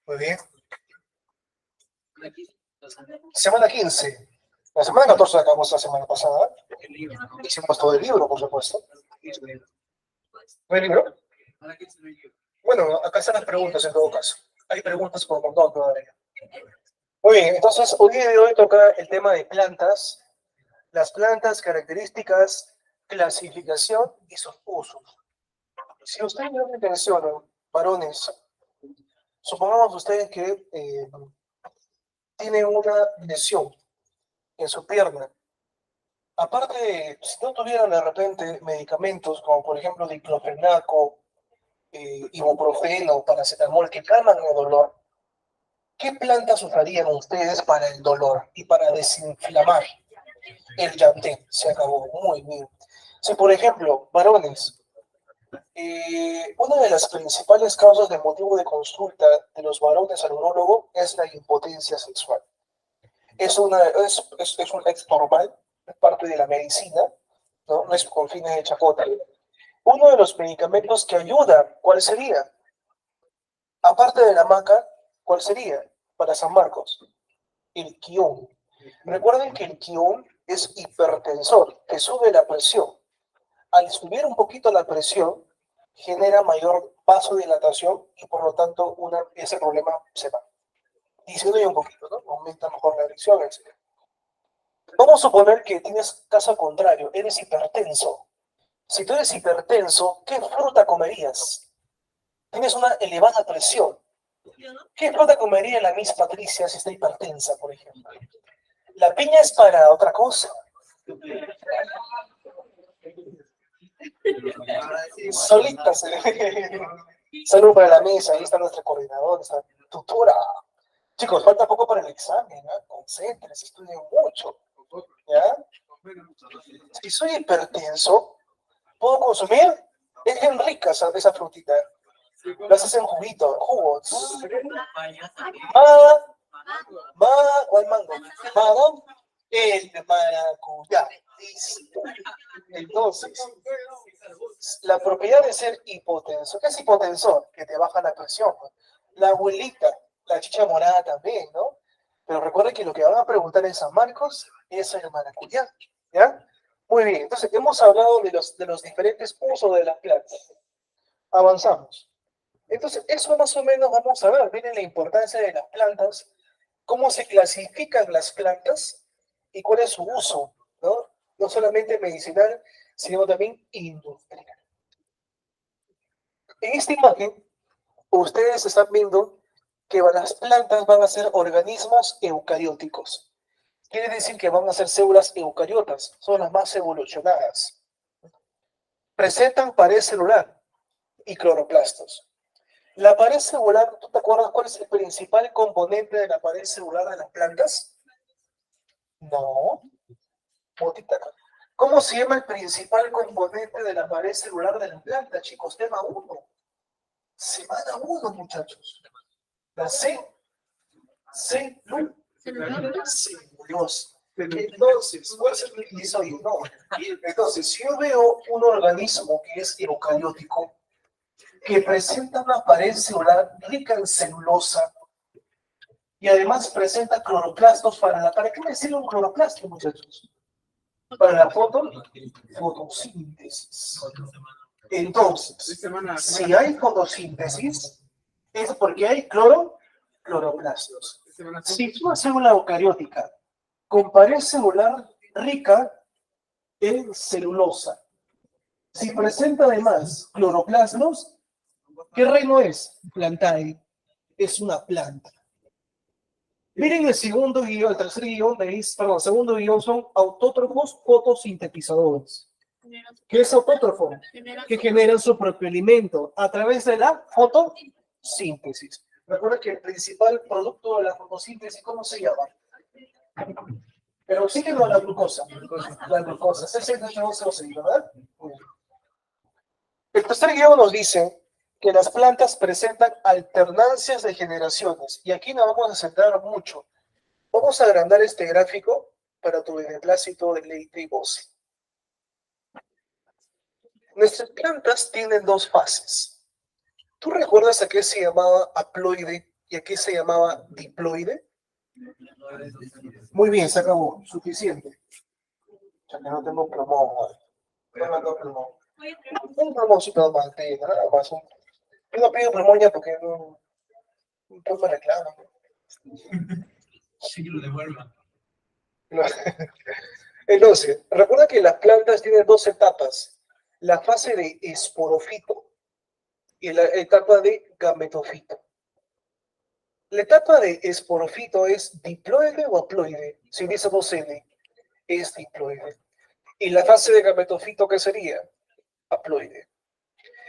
Muy bien. Semana 15. La semana 14 acabamos la semana pasada. Hicimos todo el libro, por supuesto. ¿No hay libro? Bueno, acá están las preguntas en todo caso. Hay preguntas por un montón todavía. Muy bien, entonces hoy de hoy toca el tema de plantas, las plantas, características, clasificación y sus usos. Si ustedes no me mencionan, varones, supongamos ustedes que tienen una lesión en su pierna. Aparte de, si no tuvieran de repente medicamentos como por ejemplo diclofenaco, ibuprofeno, paracetamol que calman el dolor, ¿qué plantas usarían ustedes para el dolor y para desinflamar el llantén? Se acabó. Muy bien. Si por ejemplo, varones, una de las principales causas de motivo de consulta de los varones al urólogo es la impotencia sexual. Es un ex normal, es parte de la medicina, ¿no? No es con fines de chacota. Uno de los medicamentos que ayuda, ¿cuál sería? Aparte de la maca, ¿cuál sería? Para San Marcos, el quión. Recuerden que el quión es hipertensor, que sube la presión. Al subir un poquito la presión, genera mayor vasodilatación y por lo tanto ese problema se va. Disminuye un poquito, ¿no? Aumenta mejor la erección, etc. Vamos a suponer que tienes caso contrario, eres hipertenso. Si tú eres hipertenso, ¿qué fruta comerías? Tienes una elevada presión. ¿Qué fruta comería la Miss Patricia si está hipertensa, por ejemplo? La piña es para otra cosa. Solita se Salud para la mesa, ahí está nuestra coordinadora, nuestra tutora. Chicos, falta poco para el examen, ¿eh? Concéntrense, estudien mucho. ¿Ya? Si soy hipertenso, ¿puedo consumir? Es bien rica esa frutita. Lo haces en juguito, jugos. ¿Cuál mango? Mango, el maracuyá. Entonces, la propiedad de ser hipotensor. ¿Qué es hipotensor? Que te baja la presión. La abuelita, la chicha morada también, ¿no? Pero recuerden que lo que van a preguntar en San Marcos es el maracuyá, ¿ya? Muy bien, entonces hemos hablado de los diferentes usos de las plantas. Avanzamos. Entonces, eso más o menos vamos a ver. Miren la importancia de las plantas, cómo se clasifican las plantas y cuál es su uso, ¿no? No solamente medicinal, sino también industrial. En esta imagen, ustedes están viendo que las plantas van a ser organismos eucarióticos. Quiere decir que van a ser células eucariotas, son las más evolucionadas. Presentan pared celular y cloroplastos. La pared celular, ¿tú te acuerdas cuál es el principal componente de la pared celular de las plantas? No. ¿Cómo se llama el principal componente de la pared celular de la planta, chicos? Tema 1. Semana 1, muchachos. La celulosa. Entonces, ¿cuál es el episodio? No. Entonces, si yo veo un organismo que es eucariótico, que presenta una pared celular rica en celulosa y además presenta cloroplastos ¿para qué me sirve un cloroplasto, muchachos? Para la fotosíntesis. Entonces, si hay fotosíntesis, es porque hay cloroplastos. Si es una célula eucariótica con pared celular rica en celulosa, si presenta además cloroplastos, ¿qué reino es? Plantae. Es una planta. Miren el segundo guión, el tercer guión, el segundo guión son autótrofos fotosintetizadores. ¿Qué es autótrofo? Que generan su propio alimento a través de la fotosíntesis. Recuerda que el principal producto de la fotosíntesis, ¿cómo se llama? El oxígeno o la glucosa. La glucosa. Es el H2O6, ¿verdad? El tercer guión nos dice que las plantas presentan alternancias de generaciones. Y aquí nos vamos a centrar mucho. Vamos a agrandar este gráfico para tu beneplácito, deleite y goce. Nuestras plantas tienen dos fases. ¿Tú recuerdas a qué se llamaba haploide ¿Y aquí se llamaba diploide? Muy bien, se acabó. Suficiente. Ya que no tengo plumón. No tengo plumón. Un plumoncito normal, nada más. Yo no pido plumón ya porque no me reclaman. Sí, lo devuelvan. Entonces, recuerda que las plantas tienen dos etapas. La fase de esporofito y la etapa de gametofito. La etapa de esporofito es diploide o haploide. Si dice 2N, es diploide. Y la fase de gametofito, ¿qué sería? Haploide.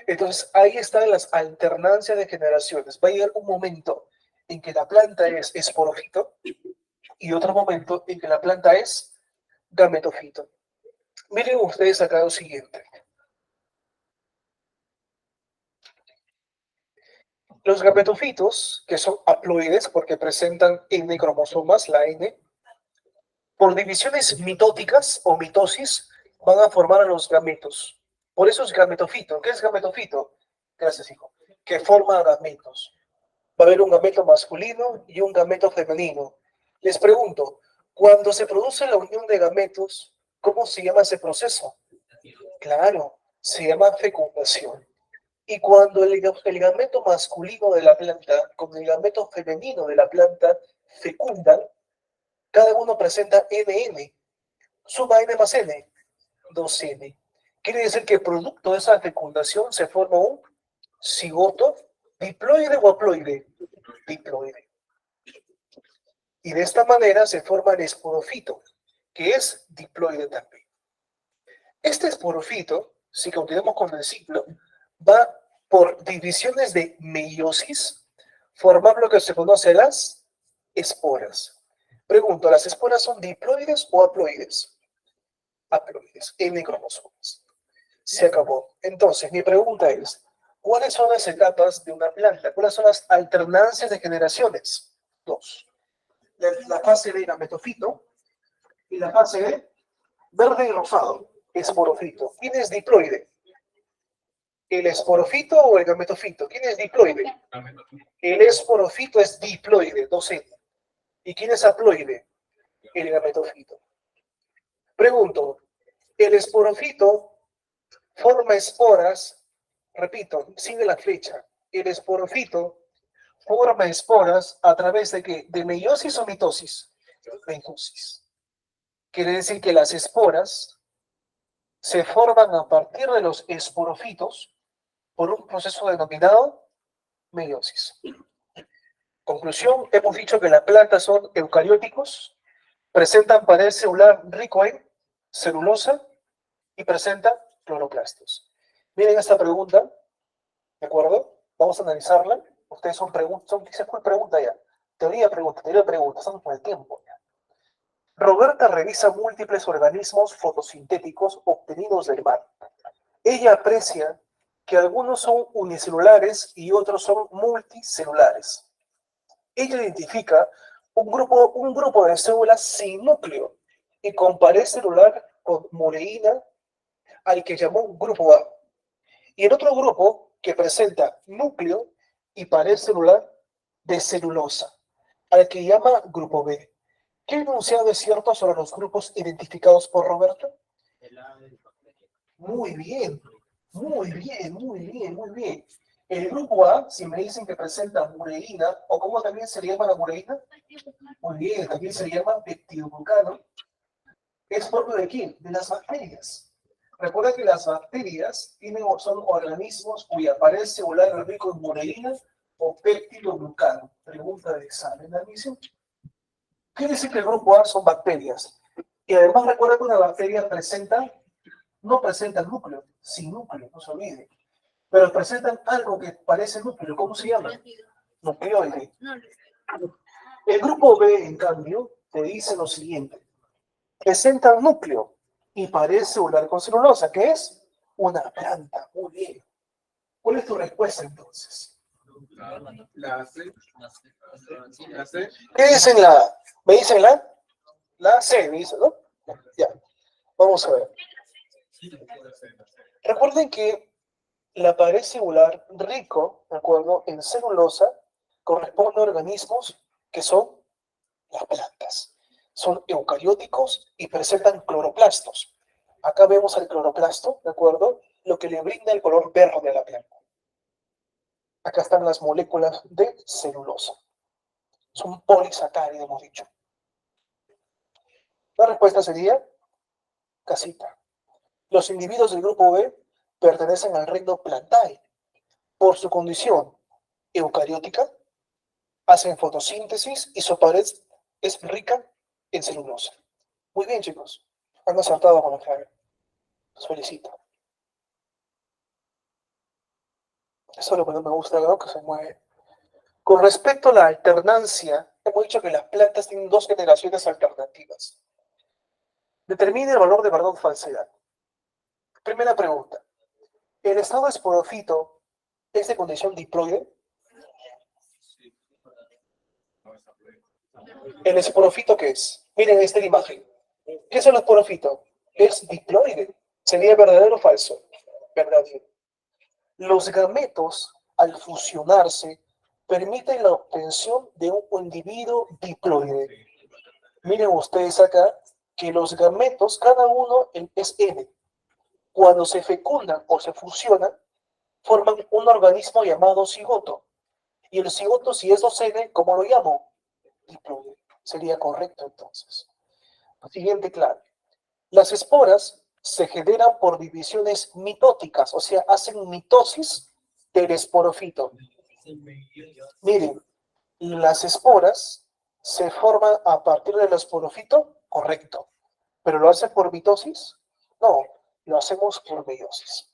Entonces, ahí están las alternancias de generaciones. Va a llegar un momento en que la planta es esporofito y otro momento en que la planta es gametofito. Miren ustedes acá lo siguiente. Los gametofitos, que son haploides porque presentan N cromosomas, la N, por divisiones mitóticas o mitosis, van a formar a los gametos. Por eso es gametofito. ¿Qué es gametofito? Gracias, hijo. Que forma gametos. Va a haber un gameto masculino y un gameto femenino. Les pregunto, cuando se produce la unión de gametos, ¿cómo se llama ese proceso? Claro, se llama fecundación. Y cuando el gameto masculino de la planta con el gameto femenino de la planta fecundan, cada uno presenta NN. Suma N más N, 2N. Quiere decir que producto de esa fecundación se forma un cigoto diploide o haploide. Diploide. Y de esta manera se forma el esporofito, que es diploide también. Este esporofito, si continuamos con el ciclo, va por divisiones de meiosis, formar lo que se conoce las esporas. Pregunto, ¿las esporas son diploides o haploides? Haploides, N cromosomas. Se acabó. Entonces, mi pregunta es, ¿cuáles son las etapas de una planta? ¿Cuáles son las alternancias de generaciones? Dos. La fase de gametofito y la fase de verde y rosado, esporofito. ¿Quién es diploide? ¿El esporofito o el gametofito? ¿Quién es diploide? El esporofito es diploide, 2N. ¿Y quién es haploide? El gametofito. Pregunto, ¿el esporofito forma esporas? Repito, sigue la flecha. El esporofito forma esporas a través de qué? ¿De meiosis o mitosis? Mitosis. Quiere decir que las esporas se forman a partir de los esporofitos por un proceso denominado meiosis. Conclusión, hemos dicho que las plantas son eucarióticos, presentan panel celular rico en celulosa y presentan cloroplastos. Miren esta pregunta, ¿de acuerdo? Vamos a analizarla. Ustedes son preguntas, dice cuál pregunta ya. Teoría pregunta, estamos con el tiempo ya. Roberta revisa múltiples organismos fotosintéticos obtenidos del mar. Ella aprecia que algunos son unicelulares y otros son multicelulares. Ella identifica un grupo de células sin núcleo y compara el celular con mureína al que llamó grupo A. Y el otro grupo que presenta núcleo y pared celular de celulosa, al que llama grupo B. ¿Qué enunciado es cierto sobre los grupos identificados por Roberto? Muy bien, muy bien, muy bien, muy bien. El grupo A, si me dicen que presenta mureína, o cómo también se le llama la mureína, muy bien, también se le llama peptidoglucano, es propio de quién? De las bacterias. Recuerda que las bacterias son organismos cuya pared celular es rico en mureína o peptidoglucano. Pregunta de examen de admisión. Quiere decir que el grupo A son bacterias. Y además recuerda que una bacteria no presenta núcleo, sin núcleo, no se olvide. Pero presentan algo que parece núcleo. ¿Cómo se llama? Nucleoide. El grupo B, en cambio, te dice lo siguiente. Presenta un núcleo y pared celular con celulosa, que es una planta. Muy bien. ¿Cuál es tu respuesta entonces? La C. La C. ¿Qué dicen la A? ¿Me dicen la? La C, me dicen, ¿no? Ya. Vamos a ver. Recuerden que la pared celular rico, ¿de acuerdo?, en celulosa, corresponde a organismos que son las plantas. Son eucarióticos y presentan cloroplastos. Acá vemos el cloroplasto, ¿de acuerdo? Lo que le brinda el color verde a la planta. Acá están las moléculas de celulosa. Son polisacáridos, hemos dicho. La respuesta sería casita. Los individuos del grupo B pertenecen al reino Plantae. Por su condición eucariótica, hacen fotosíntesis y su pared es rica en celulosa. Muy bien, chicos. Han acertado con la clave. Los felicito. Eso es lo que no me gusta, ¿no? Que se mueve. Con respecto a la alternancia, hemos dicho que las plantas tienen dos generaciones alternativas. Determine el valor de verdad o falsedad. Primera pregunta. ¿El estado esporofito es de condición diploide? ¿El esporofito qué es? Miren esta imagen. ¿Qué es el esporofito? Es diploide. ¿Sería verdadero o falso? Verdadero. Los gametos, al fusionarse, permiten la obtención de un individuo diploide. Miren ustedes acá que los gametos, cada uno es N. Cuando se fecundan o se fusionan, forman un organismo llamado cigoto. Y el cigoto, si es 2N, ¿cómo lo llamo? Diploide. Sería correcto entonces. Siguiente clave. Las esporas se generan por divisiones mitóticas, o sea, hacen mitosis del esporofito. Miren, las esporas se forman a partir del esporofito, correcto. ¿Pero lo hacen por mitosis? No, lo hacemos por meiosis.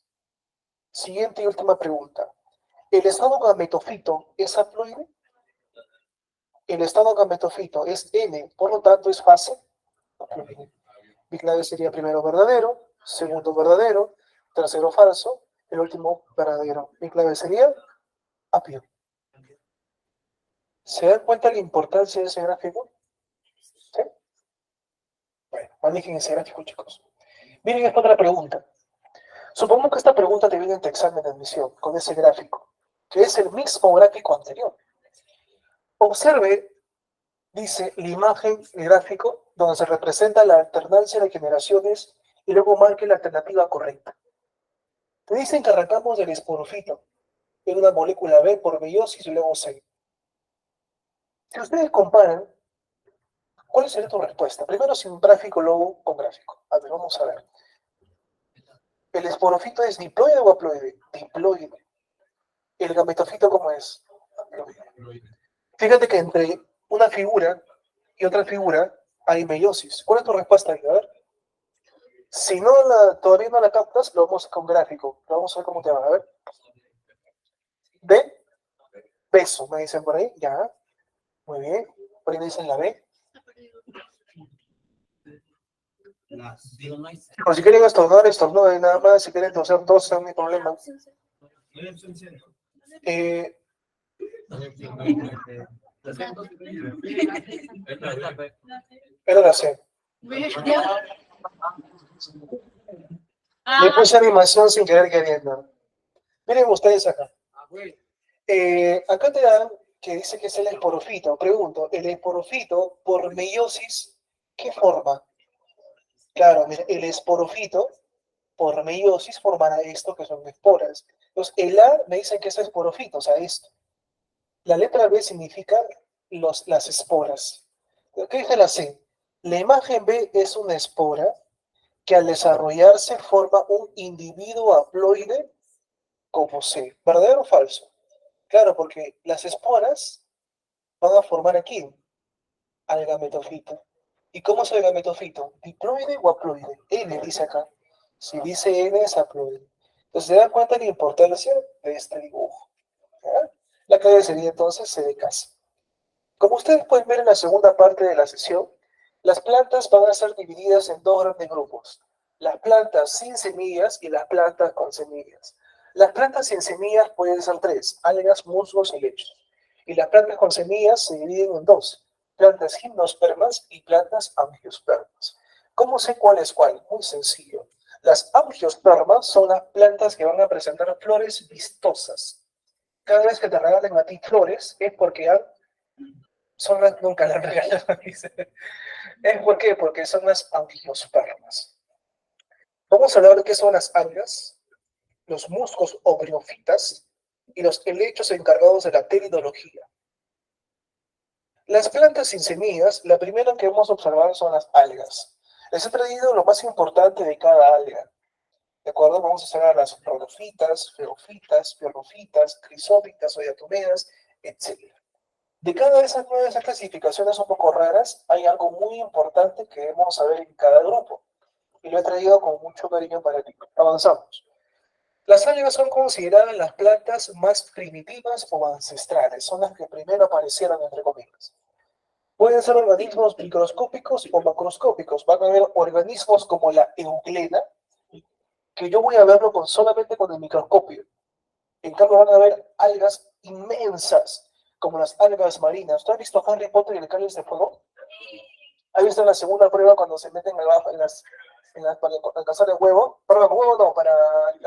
Siguiente y última pregunta. ¿El estado gametofito es haploide? El estado gametofito es N, por lo tanto es fase haploide. Mi clave sería primero verdadero, segundo verdadero, tercero falso, el último verdadero. Mi clave sería apio. ¿Se dan cuenta de la importancia de ese gráfico? ¿Sí? Bueno, manejen ese gráfico, chicos. Miren esta otra pregunta. Supongamos que esta pregunta te viene en tu examen de admisión, con ese gráfico, que es el mismo gráfico anterior. Observe, dice, la imagen, el gráfico, donde se representa la alternancia de generaciones y luego marque la alternativa correcta. Te dicen que arrancamos del esporofito en una molécula B por meiosis y luego C. Si ustedes comparan, ¿cuál sería tu respuesta? Primero sin gráfico, luego con gráfico. A ver, vamos a ver. ¿El esporofito es diploide o haploide? Diploide. ¿El gametofito cómo es? Haploide. Fíjate que entre una figura y otra figura hay meiosis. ¿Cuál es tu respuesta? A ver. Si no todavía no la captas, lo vamos con gráfico. Lo vamos a ver cómo te va. A ver. D. Beso, me dicen por ahí. Ya. Muy bien. Por ahí me dicen la B. O si quieren estornuden nada más. Si quieren toser, tosen, no hay problema. Era la C. Le puse animación sin querer queriendo. Miren ustedes acá. Acá te dan que dice que es el esporofito. Pregunto, ¿el esporofito por meiosis qué forma? Claro, mira, el esporofito por meiosis formará esto que son esporas. Entonces, el A me dicen que es esporofito, o sea, esto. La letra B significa las esporas. ¿Qué dice la C? La imagen B es una espora que al desarrollarse forma un individuo haploide como C. ¿Verdadero o falso? Claro, porque las esporas van a formar aquí al gametofito. ¿Y cómo es el gametofito? ¿Diploide o haploide? N dice acá. Si dice N es haploide. Entonces se dan cuenta de la importancia de este dibujo. ¿Ya? La clave sería entonces C de casa. Como ustedes pueden ver en la segunda parte de la sesión, las plantas van a ser divididas en dos grandes grupos. Las plantas sin semillas y las plantas con semillas. Las plantas sin semillas pueden ser tres: algas, musgos y lechos. Y las plantas con semillas se dividen en dos: plantas gimnospermas y plantas angiospermas. ¿Cómo sé cuál es cuál? Muy sencillo. Las angiospermas son las plantas que van a presentar flores vistosas. cada vez que te regalen a ti flores, es porque son las, nunca las regalan, dice. ¿Es por qué? Porque son las angiospermas. Vamos a hablar de qué son las algas, los musgos o briofitas y los helechos encargados de la teridología. Las plantas sin semillas, la primera que hemos observado son las algas. Les he traído lo más importante de cada alga. ¿De acuerdo? Vamos a hacer a las rhodofitas, feofitas, piorrofitas, crisófitas, diatomeas, etc. De cada de esas clasificaciones un poco raras, hay algo muy importante que debemos saber en cada grupo. Y lo he traído con mucho cariño para ti. Avanzamos. Las algas son consideradas las plantas más primitivas o ancestrales. Son las que primero aparecieron, entre comillas. Pueden ser organismos microscópicos o macroscópicos. Van a haber organismos como la euglena, que yo voy a verlo solamente con el microscopio. En cambio van a haber algas inmensas, como las algas marinas. ¿Tú has visto Harry Potter y el Cáliz de Fuego? ¿Has visto en la segunda prueba cuando se meten abajo para alcanzar el huevo? Perdón, huevo no, para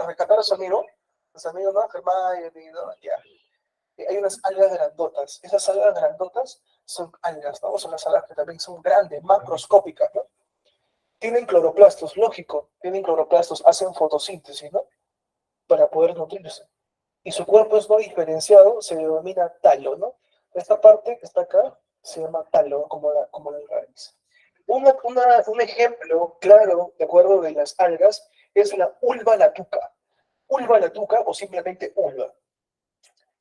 rescatar a su amigo. A su amigo, ¿no? Hermione, ¿no? Ya. Hay unas algas grandotas. Esas algas grandotas son algas, ¿no? Son las algas que también son grandes, macroscópicas, ¿no? Tienen cloroplastos, lógico. Tienen cloroplastos, hacen fotosíntesis, ¿no? Para poder nutrirse. Y su cuerpo es no diferenciado, se denomina talo, ¿no? Esta parte que está acá se llama talo, como la raíz. Un ejemplo claro, de acuerdo, de las algas es la ulva latuca. Ulva latuca o simplemente ulva.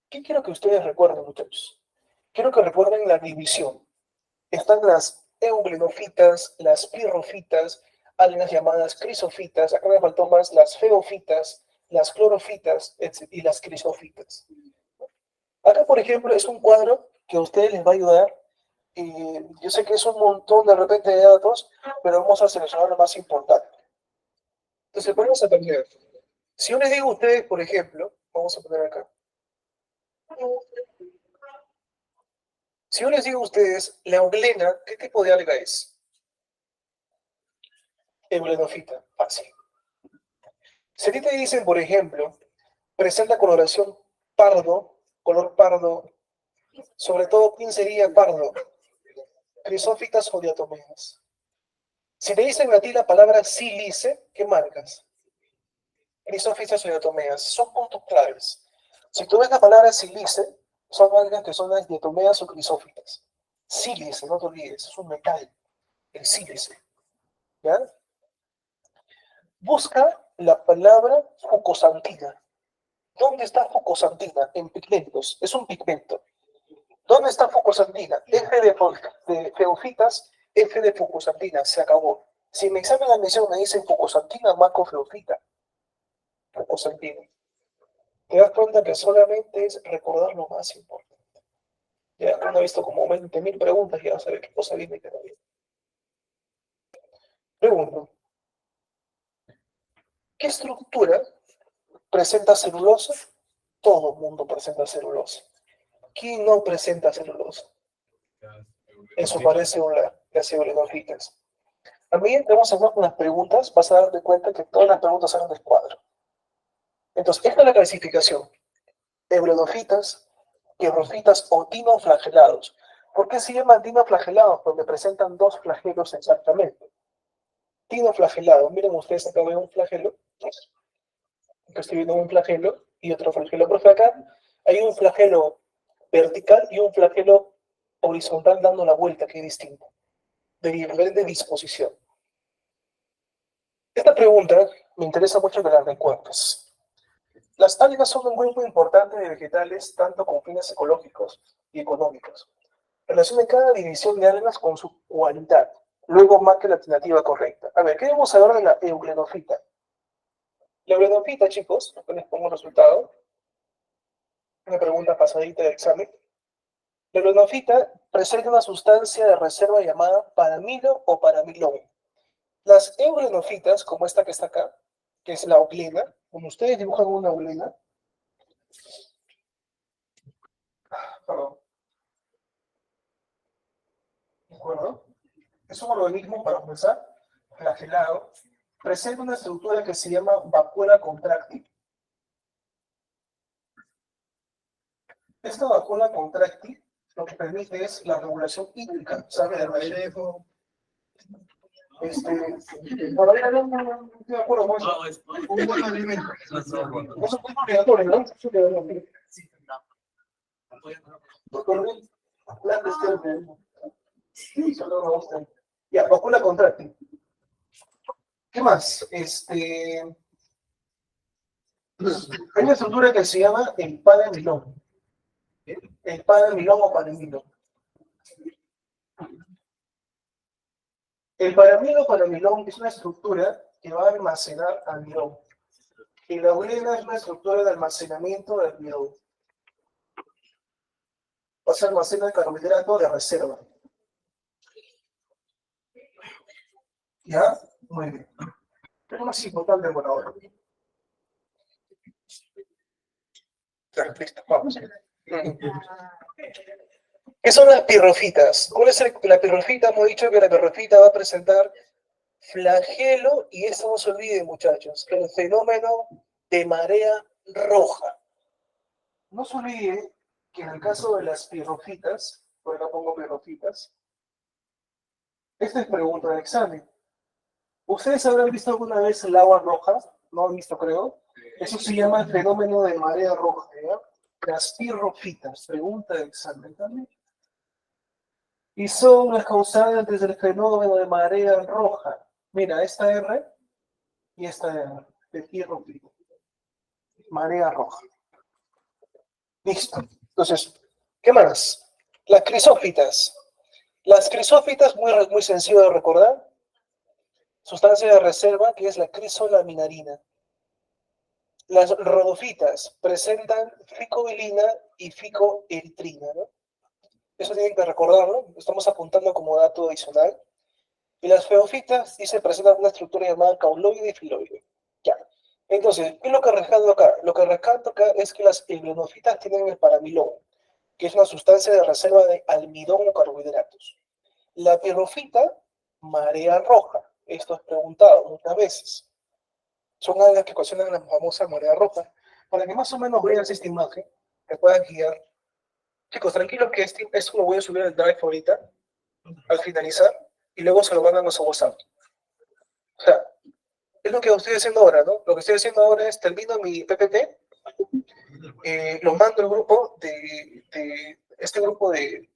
¿Qué quiero que ustedes recuerden, muchachos? Quiero que recuerden la división. Están las euglenofitas, las pirrofitas, algas llamadas crisofitas, acá me faltó más las feofitas, las clorofitas y las crisófitas. Acá, por ejemplo, es un cuadro que a ustedes les va a ayudar. Yo sé que es un montón de repente de datos, pero vamos a seleccionar lo más importante. Entonces, vamos a poner. Si yo les digo a ustedes, por ejemplo, vamos a poner acá. Si yo les digo a ustedes, la euglena, ¿qué tipo de alga es? Eulenofita, fácil. Si a ti te dicen, por ejemplo, presenta coloración pardo, color pardo, sobre todo, ¿quién sería pardo? Crisófitas o diatomeas. Si te dicen a ti la palabra sílice, ¿qué marcas? Crisófitas o diatomeas. Son puntos claves. Si tú ves la palabra sílice, son algas que son las diatomeas o crisófitas. Sílice, no te olvides, es un metal, el sílice. ¿Ya? Busca la palabra fucosantina. ¿Dónde está fucosantina? En pigmentos. Es un pigmento. ¿Dónde está fucosantina? F de feofitas, F de fucosantina. Se acabó. Si me examen la admisión me dicen fucosantina, marco feofita. Fucosantina. Te das cuenta que solamente es recordar lo más importante. Ya uno ha visto como 20.000 preguntas y ya sabe qué cosa viene y qué no viene. Pregunto, ¿qué estructura presenta celulosa? Todo el mundo presenta celulosa. ¿Quién no presenta celulosa? Eso parece las euglenofitas. También te vamos a hacer unas preguntas, vas a darte cuenta que todas las preguntas salen del cuadro. Entonces, esta es la clasificación. Euglenofitas, pirrofitas o dinoflagelados. ¿Por qué se llaman dinoflagelados? Porque presentan dos flagelos exactamente. Dinoflagelados. Miren ustedes, acá veo un flagelo. Acá estoy viendo un flagelo y otro flagelo. Por acá hay un flagelo vertical y un flagelo horizontal dando la vuelta, que es distinto, de diferente disposición. Esta pregunta me interesa mucho que la recuerdes. Las algas son un grupo importante de vegetales, tanto con fines ecológicos y económicos. Relacione cada división de algas con su cualidad. Luego marque la alternativa correcta. A ver, ¿qué debemos saber de la euglenofitas? La euglenofitas, chicos, acá les pongo el resultado. Una pregunta pasadita de examen. La euglenofitas presenta una sustancia de reserva llamada paramilo o paramilón. Las euglenofitas, como esta que está acá, que es la oblena, como ustedes dibujan una oblena, perdón, ¿de acuerdo? Es un organismo, para comenzar, flagelado, presenta una estructura que se llama vacuola contráctil. Esta vacuna contráctil lo que permite es la regulación hídrica, ¿sabe? Del manejo. Todavía no estoy de acuerdo con eso. Un buen alimento. Eso es obligatorio, ¿no? Eso es obligatorio. Doctor Luis, la cuestión de... Sí, solo me gusta. Ya, vacuna contráctil. ¿Qué más? Hay una estructura que se llama el panamilón. El panamilón o panamilón. El panamilón es una estructura que va a almacenar almidón. Y la urina es una estructura de almacenamiento de almidón. O sea, almacena el carbohidrato de reserva. ¿Ya? Muy bien. Es lo más importante por ahora. Ya, listo, vamos. ¿Qué son las pirrofitas? ¿Cuál es la pirrofita? Hemos dicho que la pirrofita va a presentar flagelo, y esto no se olvide, muchachos, el fenómeno de marea roja. No se olvide que en el caso de las pirrofitas, por acá pongo pirrofitas, esta es pregunta de examen. ¿Ustedes habrán visto alguna vez el agua roja? ¿No han visto, creo? Eso se llama el fenómeno de marea roja, ¿ya? Las pirrofitas, pregunta de examen también. Y son las causantes del fenómeno de marea roja. Mira, esta R y esta R, de pirrofita. Marea roja. Listo. Entonces, ¿qué más? Las crisófitas. Las crisófitas, muy sencillo de recordar. Sustancia de reserva que es la crisolaminarina. Las rodofitas presentan ficobilina y ficoeritrina, ¿no? Eso tienen que recordarlo, estamos apuntando como dato adicional. Y las feofitas, dice, presentan una estructura llamada cauloide y filoide. Ya. Entonces, ¿qué es lo que rescato acá? Lo que rescato acá es que las glenofitas tienen el paramilón, que es una sustancia de reserva de almidón o carbohidratos. La pirrofita, marea roja. Esto es preguntado muchas veces. Son algas que ocasionan la famosa marea roja. Para que más o menos vean esta imagen, que puedan guiar. Chicos, tranquilos que esto lo voy a subir al Drive ahorita, al finalizar, y luego se lo mandan a su WhatsApp. O sea, es lo que estoy haciendo ahora, ¿no? Lo que estoy haciendo ahora es, termino mi PPT, lo mando al grupo este grupo de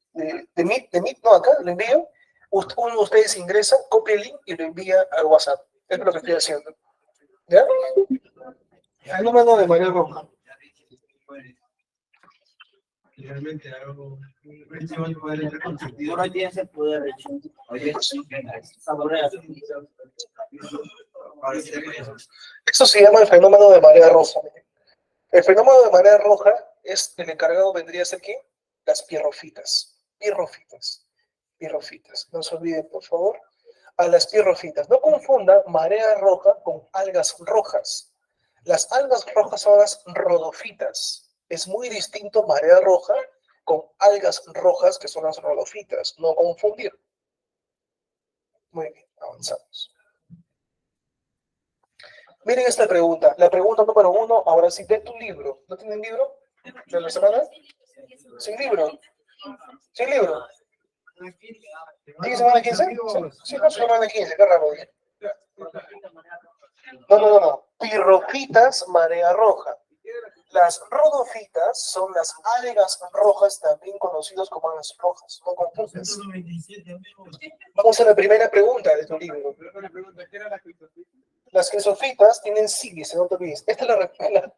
Meet, no, acá, lo envío, uno de ustedes ingresa, copia el link y lo envía al WhatsApp. Es lo que estoy haciendo. ¿Ya? El número de María Roja. Realmente algo. No tiene ese poder. Eso se llama el fenómeno de marea roja. El fenómeno de marea roja es el encargado, vendría a ser ¿quién? Las pirrofitas. Pirrofitas. No se olviden, por favor, a las pirrofitas. No confunda marea roja con algas rojas. Las algas rojas son las rodofitas. Es muy distinto marea roja con algas rojas, que son las rodofitas. No confundir. Muy bien, avanzamos. Miren esta pregunta. La pregunta número 1, ahora sí, de tu libro. ¿No tienen libro de la semana? ¿Sin libro? ¿Sin libro? ¿Tiene semana 15? Sí, no, semana 15, qué raro. No. Pirrofitas, marea roja. Las rodofitas son las algas rojas, también conocidas como algas rojas. No confundas. Vamos a la primera pregunta de tu libro. Las crisofitas tienen sílice, no te olvides. Esta es la respuesta.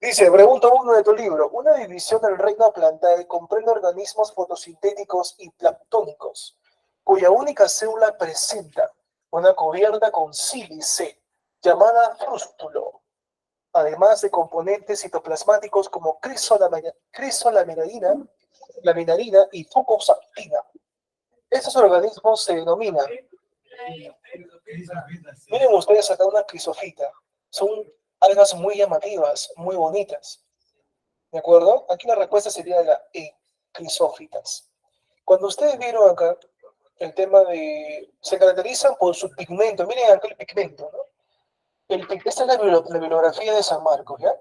Dice, pregunta 1 de tu libro. Una división del reino plantae comprende organismos fotosintéticos y planctónicos, cuya única célula presenta una cubierta con sílice, llamada frústulo, además de componentes citoplasmáticos como crisolaminarina y fucoxantina. Estos organismos se denominan, miren ustedes acá una crisofita, son algas muy llamativas, muy bonitas, ¿de acuerdo? Aquí la respuesta sería la E, crisófitas. Cuando ustedes vieron acá el tema de, se caracterizan por su pigmento, miren acá el pigmento, ¿no? Esta es la bibliografía de San Marcos, ¿ya?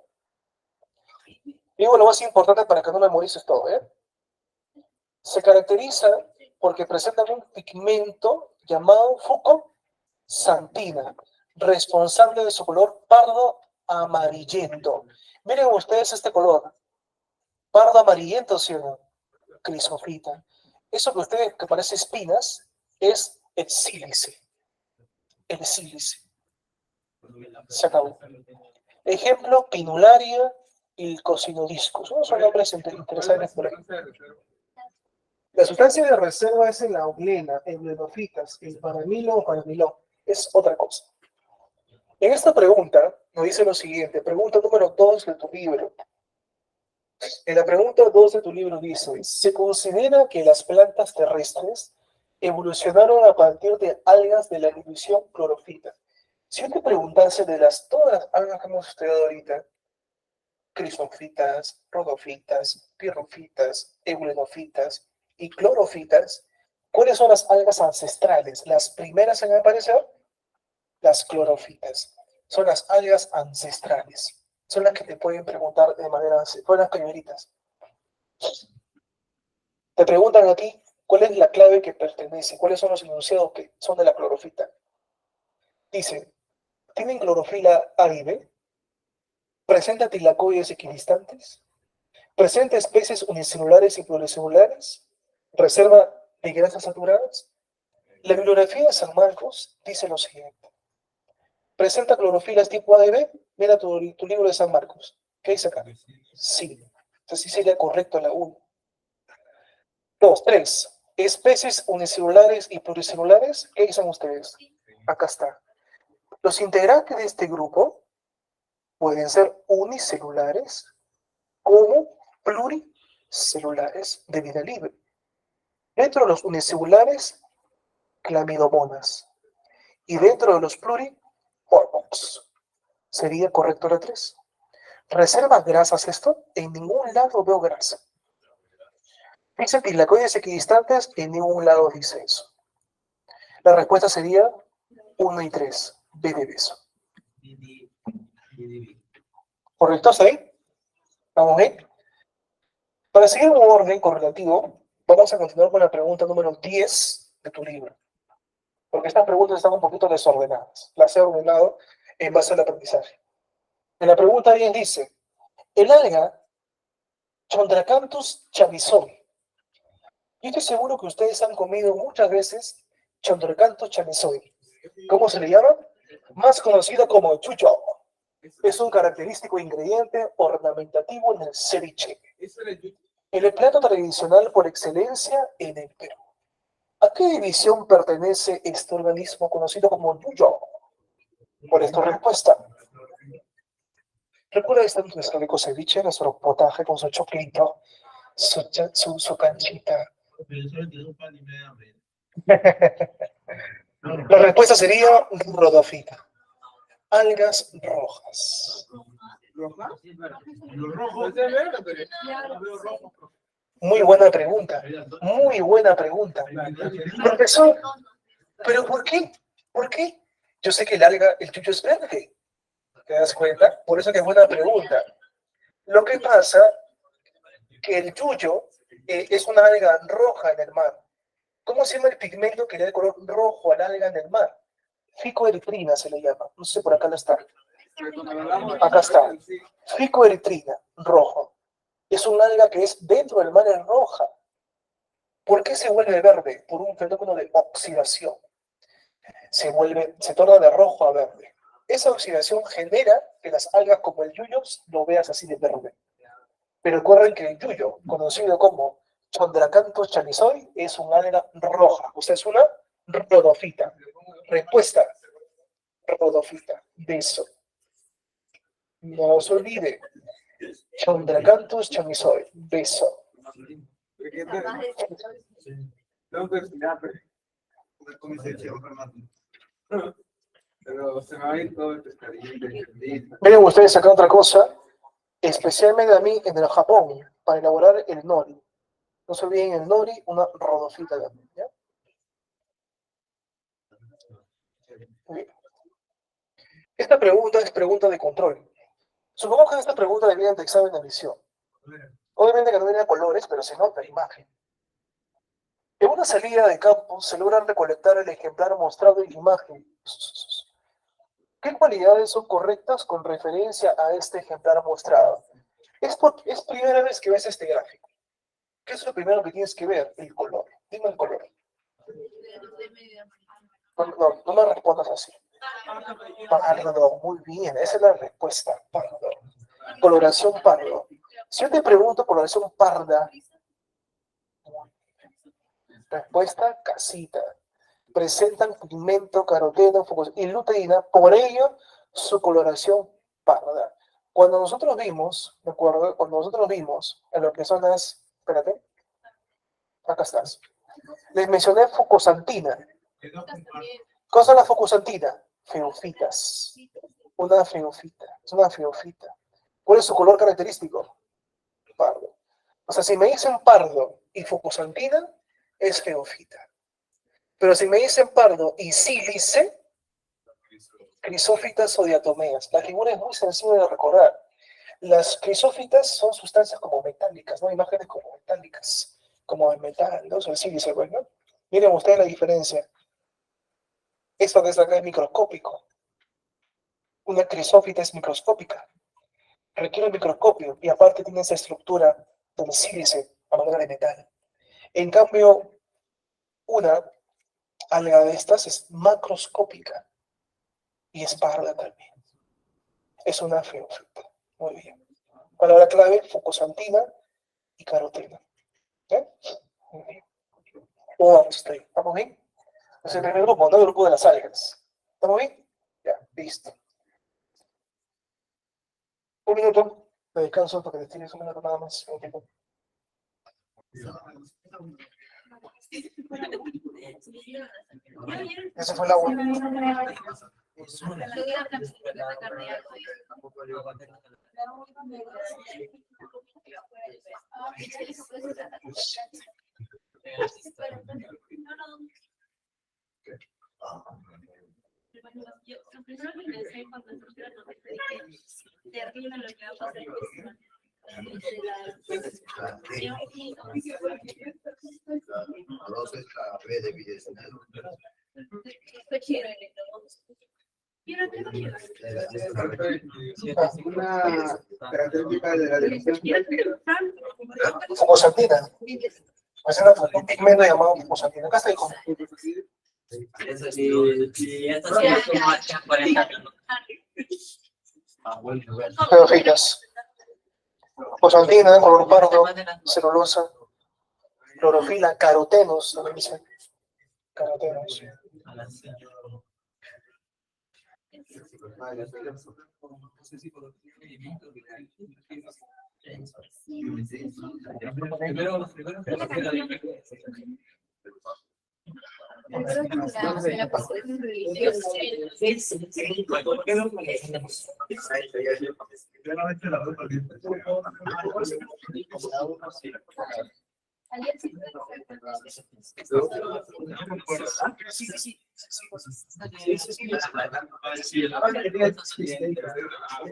Digo lo más importante para que no memorices todo, ¿eh? Se caracteriza porque presentan un pigmento llamado fucosantina, responsable de su color pardo amarillento. Miren ustedes este color, pardo amarillento, ¿sí o no? Crisofita. Eso que ustedes que parece espinas es el sílice. El sílice. Se acabó. Ejemplo, pinularia y cocinodiscus. Son nombres interesantes por ahí. La sustancia de reserva es la oglena, el blenofitas, el paramilo o paramilón. Es otra cosa. En esta pregunta nos dice lo siguiente, pregunta número 2 de tu libro. En la pregunta 2 de tu libro dice, se considera que las plantas terrestres evolucionaron a partir de algas de la división clorofita. Si yo te preguntase de todas las algas que hemos estudiado ahorita, crisofitas, rodofitas, pirrofitas, eulenofitas y clorofitas, ¿cuáles son las algas ancestrales? Las primeras en aparecer, las clorofitas. Son las algas ancestrales. Son las que te pueden preguntar de manera, son las primeritas. Te preguntan a ti, ¿cuál es la clave que pertenece? ¿Cuáles son los enunciados que son de la clorofita? Dice, ¿tienen clorofila A y B? ¿Presenta tilacoides equidistantes? ¿Presenta especies unicelulares y pluricelulares? ¿Reserva de grasas saturadas? La bibliografía de San Marcos dice lo siguiente. ¿Presenta clorofilas tipo A y B? Mira tu libro de San Marcos. ¿Qué dice acá? Sí. Entonces sí sería correcto la 1. 2, 3. Especies unicelulares y pluricelulares. ¿Qué dicen ustedes? Acá está. Los integrantes de este grupo pueden ser unicelulares como pluricelulares de vida libre. Dentro de los unicelulares, clamidomonas. Y dentro de los hormones. Sería correcto la 3. ¿Reserva grasas esto? En ningún lado veo grasa. Dice tilacoides equidistantes, en ningún lado dice eso. La respuesta sería 1 y 3. B de beso. ¿Correctos ahí? ¿Vamos bien? Para seguir un orden correlativo, vamos a continuar con la pregunta número 10 de tu libro. Porque estas preguntas están un poquito desordenadas. Las he ordenado en base al aprendizaje. En la pregunta 10 dice, el alga Chondracanthus chamisoi. Yo estoy seguro que ustedes han comido muchas veces Chondracanthus chamisoi. ¿Cómo se le llama? Más conocido como chucho. Es un característico ingrediente ornamentativo en el ceviche. El plato tradicional por excelencia en el Perú. ¿A qué división pertenece este organismo conocido como yuyo? ¿Cuál es tu respuesta? Recuerda este nuestro rico ceviche, nuestro potaje con su choclito, su canchita. La respuesta sería rodofita. Algas rojas. Muy buena pregunta. Muy buena pregunta. Profesor, ¿pero por qué? ¿Por qué? Yo sé que el chucho es verde. ¿Te das cuenta? Por eso que es buena pregunta. Lo que pasa que el yuyo es una alga roja en el mar. ¿Cómo se llama el pigmento que le da el color rojo al alga en el mar? Ficoeritrina se le llama. No sé, por acá no está. Acá está. Ficoeritrina, rojo. Es un alga que es dentro del mar, es roja. ¿Por qué se vuelve verde? Por un fenómeno de oxidación. Se torna de rojo a verde. Esa oxidación genera que las algas como el yuyo lo veas así de verde. Pero recuerden que el yuyo, conocido como Chondracanthus chamisoi, es un alga roja. O sea, es una rodofita. Respuesta, rodofita. Beso. No se olvide. Chondracanthus chamisoi. Beso. Pero se me va a ir todo el pescadillo. Miren ustedes acá otra cosa, especialmente a mí en el Japón, para elaborar el nori. No se olviden el nori, una rodofita también, ¿ya? Bien. Esta pregunta es pregunta de control. Supongamos que esta pregunta debían de examen de admisión. Obviamente que no tiene colores, pero se nota la imagen. En una salida de campo se logran recolectar el ejemplar mostrado en la imagen. ¿Qué cualidades son correctas con referencia a este ejemplar mostrado? Es primera vez que ves este gráfico. ¿Qué es lo primero que tienes que ver? El color. Dime el color. No me respondas así. Pardo, muy bien, esa es la respuesta. Pardo. Coloración pardo. Si yo te pregunto coloración parda, respuesta casita. Presentan pigmento, caroteno y luteína, por ello su coloración parda. Cuando nosotros vimos, ¿de acuerdo? Cuando nosotros vimos en lo que son las, espérate, acá estás. Les mencioné fucosantina. ¿Qué son las fucosantina? Feofitas. Una feofita. Es una feofita. ¿Cuál es su color característico? Pardo. O sea, si me dicen pardo y fucosantina, es feofita. Pero si me dicen pardo y sílice, crisófitas o diatomeas. La figura es muy sencilla de recordar. Las crisófitas son sustancias como metálicas, ¿no? Imágenes como metálicas, como el metal, ¿no? El sílice, pues, ¿no? Miren ustedes la diferencia. Esto que es acá es microscópico. Una crisófita es microscópica. Requiere un microscopio y aparte tiene esa estructura del sílice a manera de metal. En cambio, una alga de estas es macroscópica y es parda también. Es una feofita. Muy bien. Palabra clave, fucosantina y caroteno. ¿Eh? Muy bien. ¿Estamos bien? Es el primer grupo, no el grupo de las algas. ¿Estamos bien? Ya, listo. Un minuto de descanso para que te tienes un minuto nada más. Un tiempo. Ese fue el agua. Lo primero que pensé cuando escuché la noticia es que terrible lo que va a pasar Una característica de la dirección. Fucosantina. Es un pigmento llamado fucosantina. Acá está, hijo. Feofitas. Fucosantina, color pardo, celulosa, clorofila, carotenos, también dicen. Carotenos.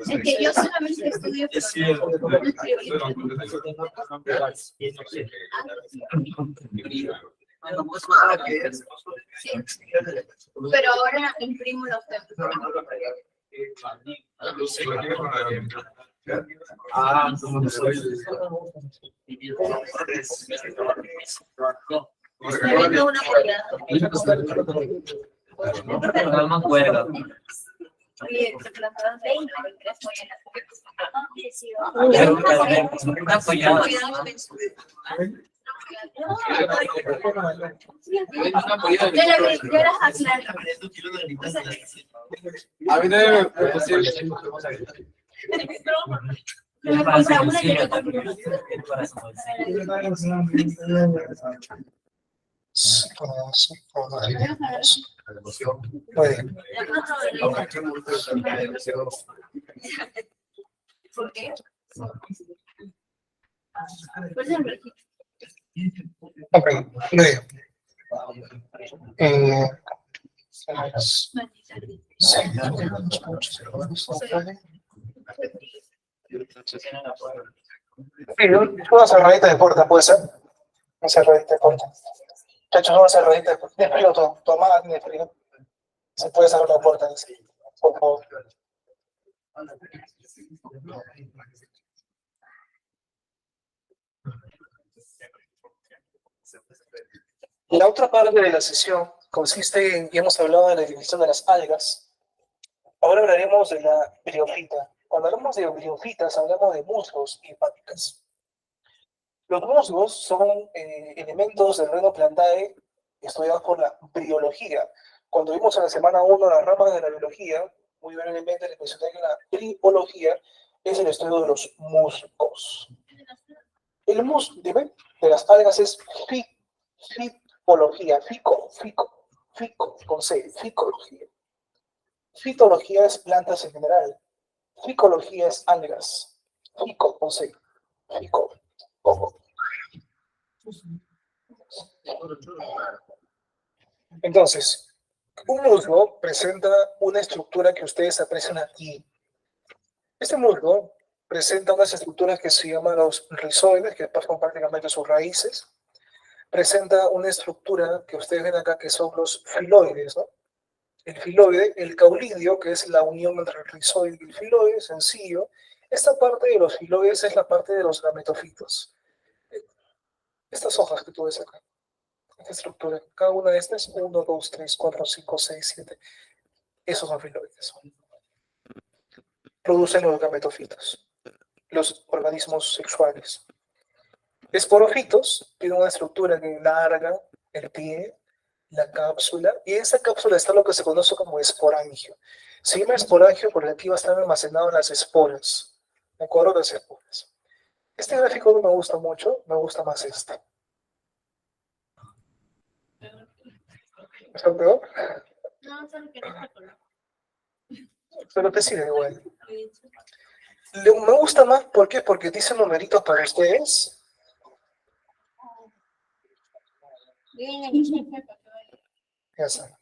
Es que yo solamente estudio pero ahora imprimo los textos. Una No me acuerdo. A mí también me pusieron. ¿Por qué? Ok, Sí, una cerradita de puerta puede ser. Una cerradita de puerta. Muchachos, una cerradita de puerta. De frío todo. Tomada de frío. Se puede cerrar la puerta. Así. Por favor. La otra parte de la sesión consiste en, ya hemos hablado de la definición de las algas. Ahora hablaremos de la briofita. Cuando hablamos de briofitas, hablamos de musgos y hepáticas. Los musgos son elementos del reino Plantae estudiados por la briología. Cuando vimos en la semana 1 las ramas de la biología, muy brevemente les mencioné que la briología es el estudio de los musgos. El musgo, dime, de las algas es fitología, fico, con C, ficología. Fitología es plantas en general. Ficología es algas. Fico, con C. Fico. Ojo. Entonces, un musgo presenta una estructura que ustedes aprecian aquí. Este musgo presenta unas estructuras que se llaman los rizoides, que pasan prácticamente sus raíces. Presenta una estructura que ustedes ven acá, que son los filoides, ¿no? El filoide, el caulidio, que es la unión entre el rizoide y el filoide, sencillo. Esta parte de los filoides es la parte de los gametofitos. Estas hojas que tú ves acá, esta estructura, cada una de estas, 1, 2, 3, 4, 5, 6, 7. Esos son filoides. Producen los gametofitos, los organismos sexuales. Esporofitos tienen una estructura que larga el pie, la cápsula, y en esa cápsula está lo que se conoce como esporangio. Se llama esporangio porque aquí va a estar almacenado las esporas. ¿De acuerdo? Las esporas. Este gráfico no me gusta mucho, me gusta más este. ¿Está peor? No, solo que no color. Pero te sirve igual. Me gusta más, ¿por qué? Porque dice numeritos para ustedes. Ya saben.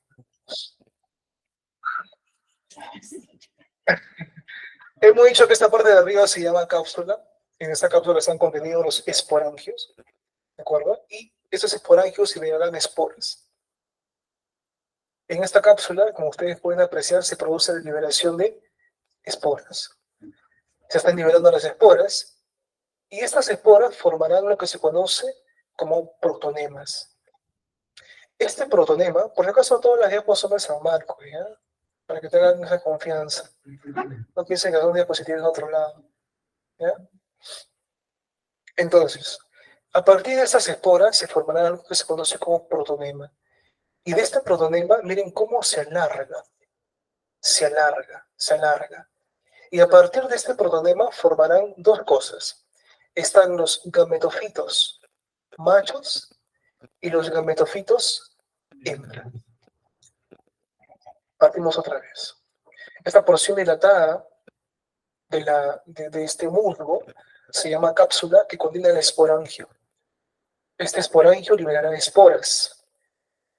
Hemos dicho que esta parte de arriba se llama cápsula. En esta cápsula están contenidos los esporangios. ¿De acuerdo? Y esos esporangios se llaman esporas. En esta cápsula, como ustedes pueden apreciar, se produce la liberación de esporas. Se están liberando las esporas y estas esporas formarán lo que se conoce como protonemas. Este protonema, por si acaso todas las diapositivas son de San Marcos, ¿ya? Para que tengan esa confianza. No piensen que algún diapositivo es de otro lado. ¿Ya? Entonces, a partir de estas esporas se formará algo que se conoce como protonema. Y de este protonema, miren cómo se alarga. Se alarga, se alarga. Y a partir de este protonema formarán dos cosas. Están los gametofitos machos y los gametofitos hembra. Partimos otra vez. Esta porción dilatada de este musgo se llama cápsula, que contiene el esporangio. Este esporangio liberará esporas.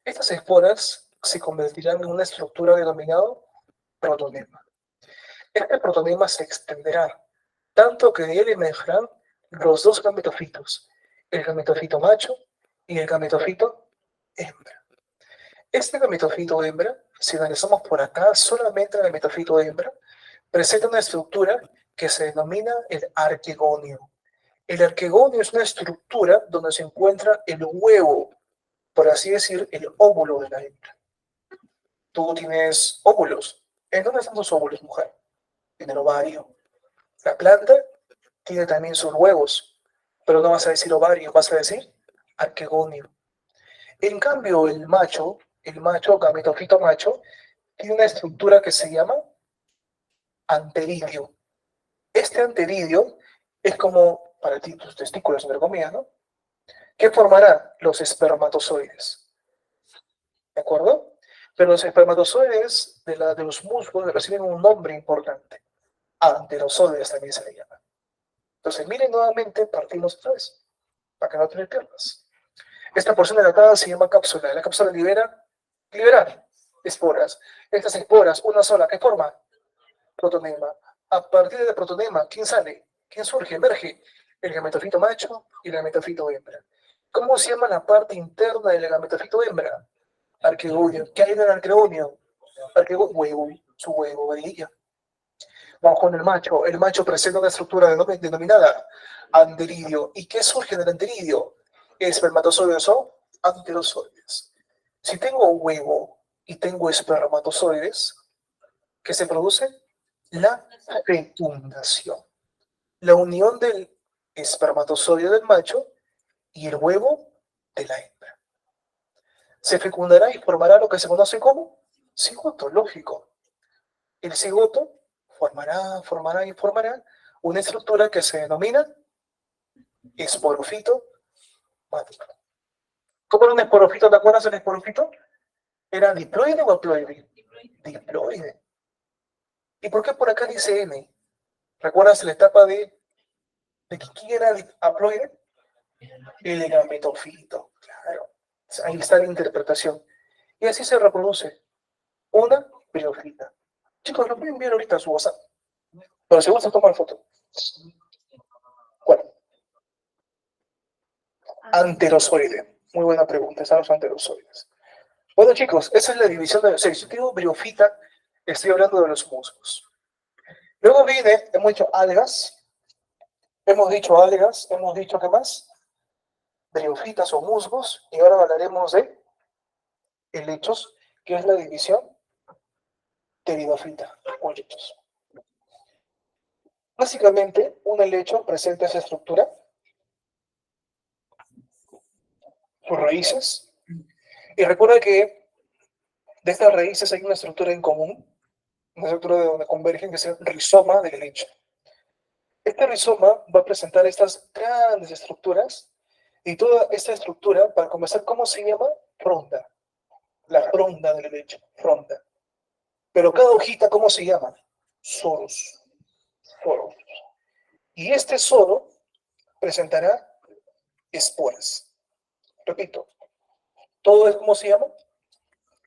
Estas esporas se convertirán en una estructura denominada protonema. Este protonema se extenderá, tanto que de él emergerán los dos gametofitos, el gametofito macho y el gametofito hembra. Este gametofito hembra, si analizamos por acá, solamente el gametofito hembra, presenta una estructura que se denomina el arquegonio. El arquegonio es una estructura donde se encuentra el huevo, por así decir, el óvulo de la hembra. Tú tienes óvulos. ¿En dónde están los óvulos, mujer? En el ovario. La planta tiene también sus huevos, pero no vas a decir ovario, vas a decir arquegonio. En cambio, el macho, gametofito macho, tiene una estructura que se llama anteridio. Este anteridio es como para ti tus testículos, entre comillas, ¿no? ¿Qué formará? Los espermatozoides. ¿De acuerdo? Pero los espermatozoides de los musgos reciben un nombre importante. Anterozoides también se le llama. Entonces, miren nuevamente, partimos otra vez, para que no te pierdas. Esta porción dilatada se llama cápsula. La cápsula liberar esporas. Estas esporas, una sola, ¿qué forma? Protonema. A partir del protonema, ¿quién sale? ¿Quién surge? Emerge el gametofito macho y el gametofito hembra. ¿Cómo se llama la parte interna del gametofito hembra? Arqueonio. ¿Qué hay en el arqueonio? Huevo, su huevo, varilla. Vamos con el macho. El macho presenta una estructura denominada anteridio. ¿Y qué surge del anteridio? Espermatozoides o anterozoides. Si tengo huevo y tengo espermatozoides, ¿qué se produce? La fecundación. La unión del espermatozoide del macho y el huevo de la hembra. Se fecundará y formará lo que se conoce como cigoto, lógico. El cigoto formará una estructura que se denomina esporofito maduro. ¿Cómo era un esporofito? ¿Te acuerdas del esporofito? ¿Era diploide o haploide? Diploide. ¿Y por qué por acá dice N? ¿Recuerdas la etapa de quién era haploide? El gametofito, claro. Ahí está la interpretación. Y así se reproduce una briofita. Chicos, lo pueden ver ahorita a su WhatsApp. Pero si gusta tomar foto. Bueno, anterozoide. Muy buena pregunta, están los anterozoides. Bueno, chicos, esa es la división de... O sea, si yo digo briofita, estoy hablando de los musgos. Luego viene, hemos dicho algas, hemos dicho ¿qué más? Briofitas o musgos, y ahora hablaremos de helechos, que es la división pteridofita o helechos. Básicamente, un helecho presenta esa estructura, sus raíces, y recuerda que de estas raíces hay una estructura en común, una estructura de donde convergen, que es el rizoma del helecho. Este rizoma va a presentar estas grandes estructuras, y toda esta estructura, para comenzar, ¿cómo se llama? Fronda. La fronda del helecho, fronda. Pero cada hojita, ¿cómo se llama? Soros. Soros. Y este soro presentará esporas. Repito, todo es, ¿cómo se llama?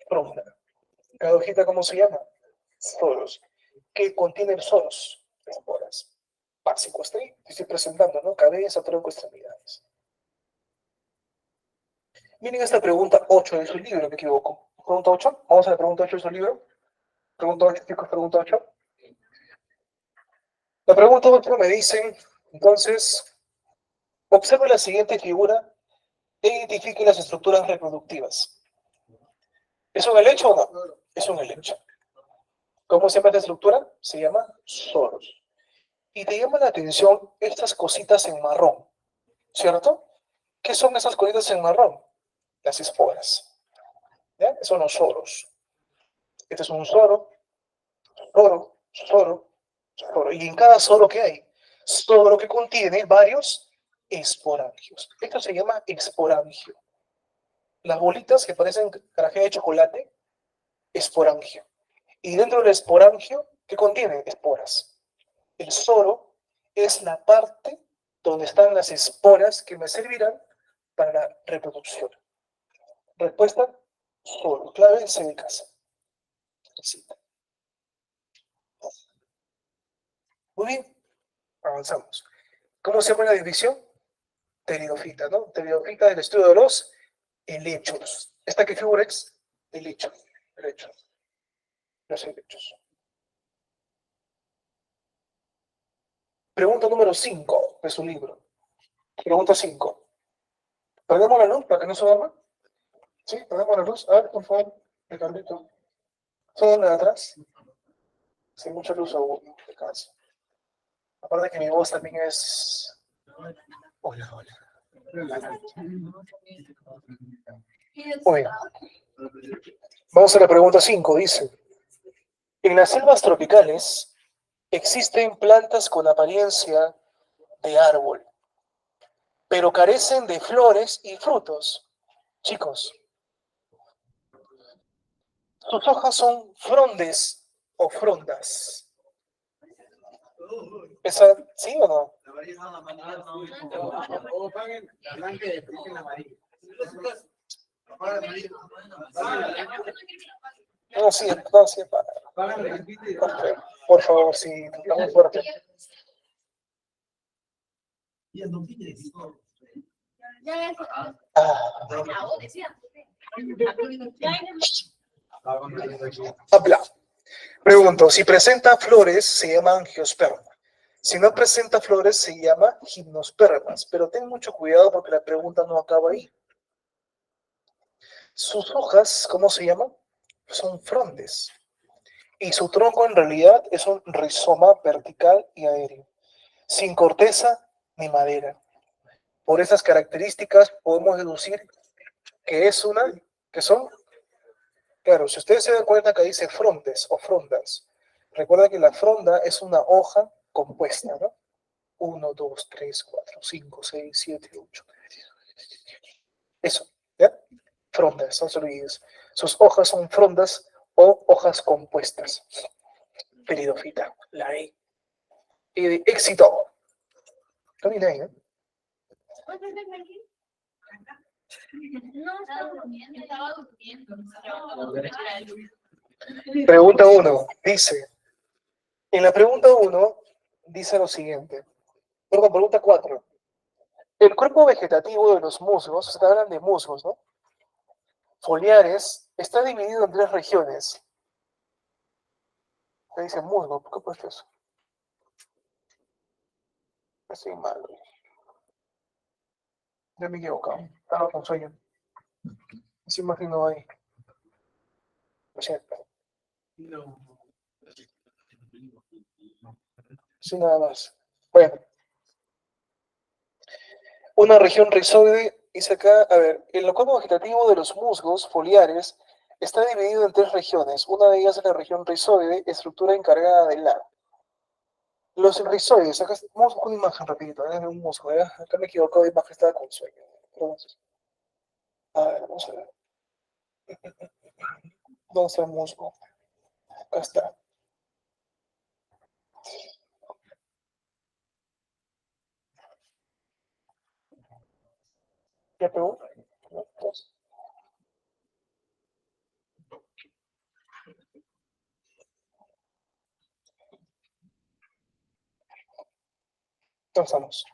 Fronda. Cada hojita, ¿cómo se llama? Soros. ¿Qué contienen soros? Esporas. Básico, estoy presentando, ¿no? Cabeza, tronco, extremidades. Miren esta pregunta 8 de su libro, me equivoco. Pregunta 8. Vamos a la pregunta 8 de su libro. Pregunta 8, chicos, pregunta 8. La pregunta 8 me dicen, entonces, observe la siguiente figura e identifique las estructuras reproductivas. ¿Es un helecho o no? Es un helecho. ¿Cómo se llama esta estructura? Se llama soros. Y te llama la atención estas cositas en marrón, ¿cierto? ¿Qué son esas cositas en marrón? Las esporas. ¿Ya? Son los soros. Este es un soro, soro, soro, soro. Y en cada soro, ¿qué hay? Soro que contiene varios esporangios. Esto se llama esporangio. Las bolitas que parecen carajé de chocolate, esporangio. Y dentro del esporangio, ¿qué contiene? Esporas. El soro es la parte donde están las esporas que me servirán para la reproducción. Respuesta, soro. Clave, C de casa. Sí. Muy bien, avanzamos. ¿Cómo se llama la división? Pteridofita, ¿no? Pteridofita del estudio de los helechos. ¿Esta qué figura es? Helecho. Helecho. Los helechos. Pregunta número 5 de su libro. Pregunta 5. ¿Perdemos la luz para que no se duerma? ¿Sí? ¿Perdemos la luz? A ver, por favor, el cablito. ¿Todo de atrás? Sin mucha luz aún, de casa. Aparte que mi voz también es... Hola, hola. Muy bien. Vamos a la pregunta 5, dice. En las selvas tropicales existen plantas con apariencia de árbol, pero carecen de flores y frutos. Chicos, sus hojas son frondes o frondas. ¿Esa, sí o no? No, sí, por favor, sí, muy fuerte. Ya eso. Ah, Acabo, decía. habla. Pregunto, si presenta flores, se llama angiosperma. Si no presenta flores, se llama gimnospermas. Pero ten mucho cuidado porque la pregunta no acaba ahí. Sus hojas, ¿cómo se llaman? Son frondes. Y su tronco en realidad es un rizoma vertical y aéreo, sin corteza ni madera. Por esas características podemos deducir que es una, que son, claro, si ustedes se dan cuenta que dice frondes o frondas, recuerda que la fronda es una hoja compuesta, ¿no? 1, 2, 3, 4, 5, 6, 7, 8. Eso, ¿ya? Frondas, no se olvides. Sus hojas son frondas o hojas compuestas. Peridofita, la E. Y de éxito. También ahí, ¿no? No, estaba durmiendo. Estaba durmiendo. Pregunta 1. Dice, en la pregunta 1 dice lo siguiente. Perdón, pregunta 4. El cuerpo vegetativo de los musgos, se hablan de musgos, ¿no? Foliares, está dividido en 3 regiones. Se dice musgo, ¿por qué he puesto eso? Estoy mal. Ya me he equivocado. Estaba con sueño. Se imagino ahí. Lo siento. Sí, nada más. Bueno, una región rizoide, dice acá, a ver, el cuerpo vegetativo de los musgos foliares está dividido en 3 regiones. Una de ellas es la región rizoide, estructura encargada de la. Los rizoides, acá vamos con una imagen rapidito, de un musgo, ¿eh? Acá me he equivocado de imagen, estaba con sueño. Entonces, a ver, vamos a ver. ¿Dónde está el musgo? Acá está. ¿Ya pegó? Entonces, estamos.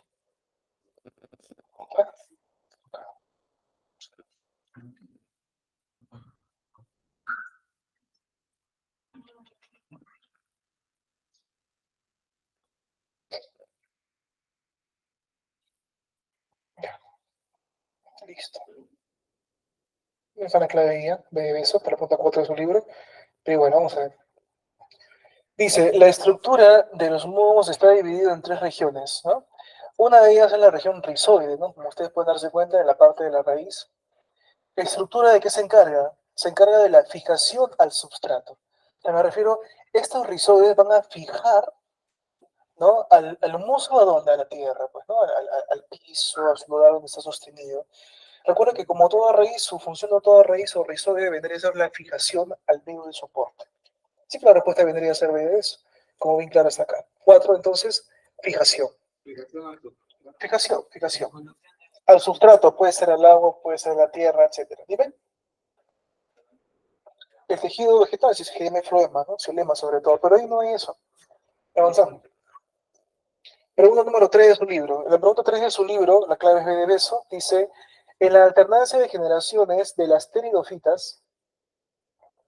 Ya, listo. Esa es la clave guía, B de beso, para la punta 4 de su libro. Pero bueno, vamos a ver. Dice, la estructura de los musgos está dividida en 3 regiones, ¿no? Una de ellas es la región rizoide, ¿no? Como ustedes pueden darse cuenta, en la parte de la raíz. ¿La estructura de qué se encarga? Se encarga de la fijación al substrato. Me refiero, estos rizoides van a fijar, ¿no? Al musgo a donde, a la tierra, pues, ¿no? Al piso, a su lugar donde está sostenido. Recuerda que como toda raíz, su función de toda raíz o rizoide vendría a ser la fijación al medio del soporte. Sí que la respuesta vendría a ser B de eso, como bien claro está acá. 4, entonces, fijación. Fijación. Al sustrato, puede ser al agua, puede ser a la tierra, etc. Dime. El tejido vegetal, si es floema, ¿no? Xilema sobre todo, pero ahí no hay eso. Avanzando. Pregunta número 3 de su libro. En la pregunta 3 de su libro, la clave es B de beso, dice, en la alternancia de generaciones de las pteridofitas,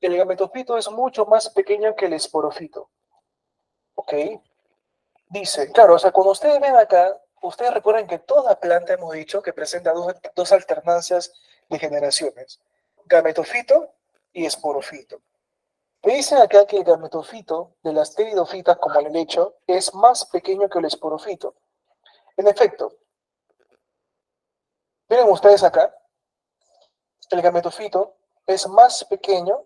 el gametofito es mucho más pequeño que el esporofito. ¿Ok? Dice, claro, o sea, cuando ustedes ven acá, ustedes recuerden que toda planta hemos dicho que presenta dos alternancias de generaciones, gametofito y esporofito. Me dicen acá que el gametofito de las pteridofitas, como el helecho, es más pequeño que el esporofito. En efecto, miren ustedes acá, el gametofito es más pequeño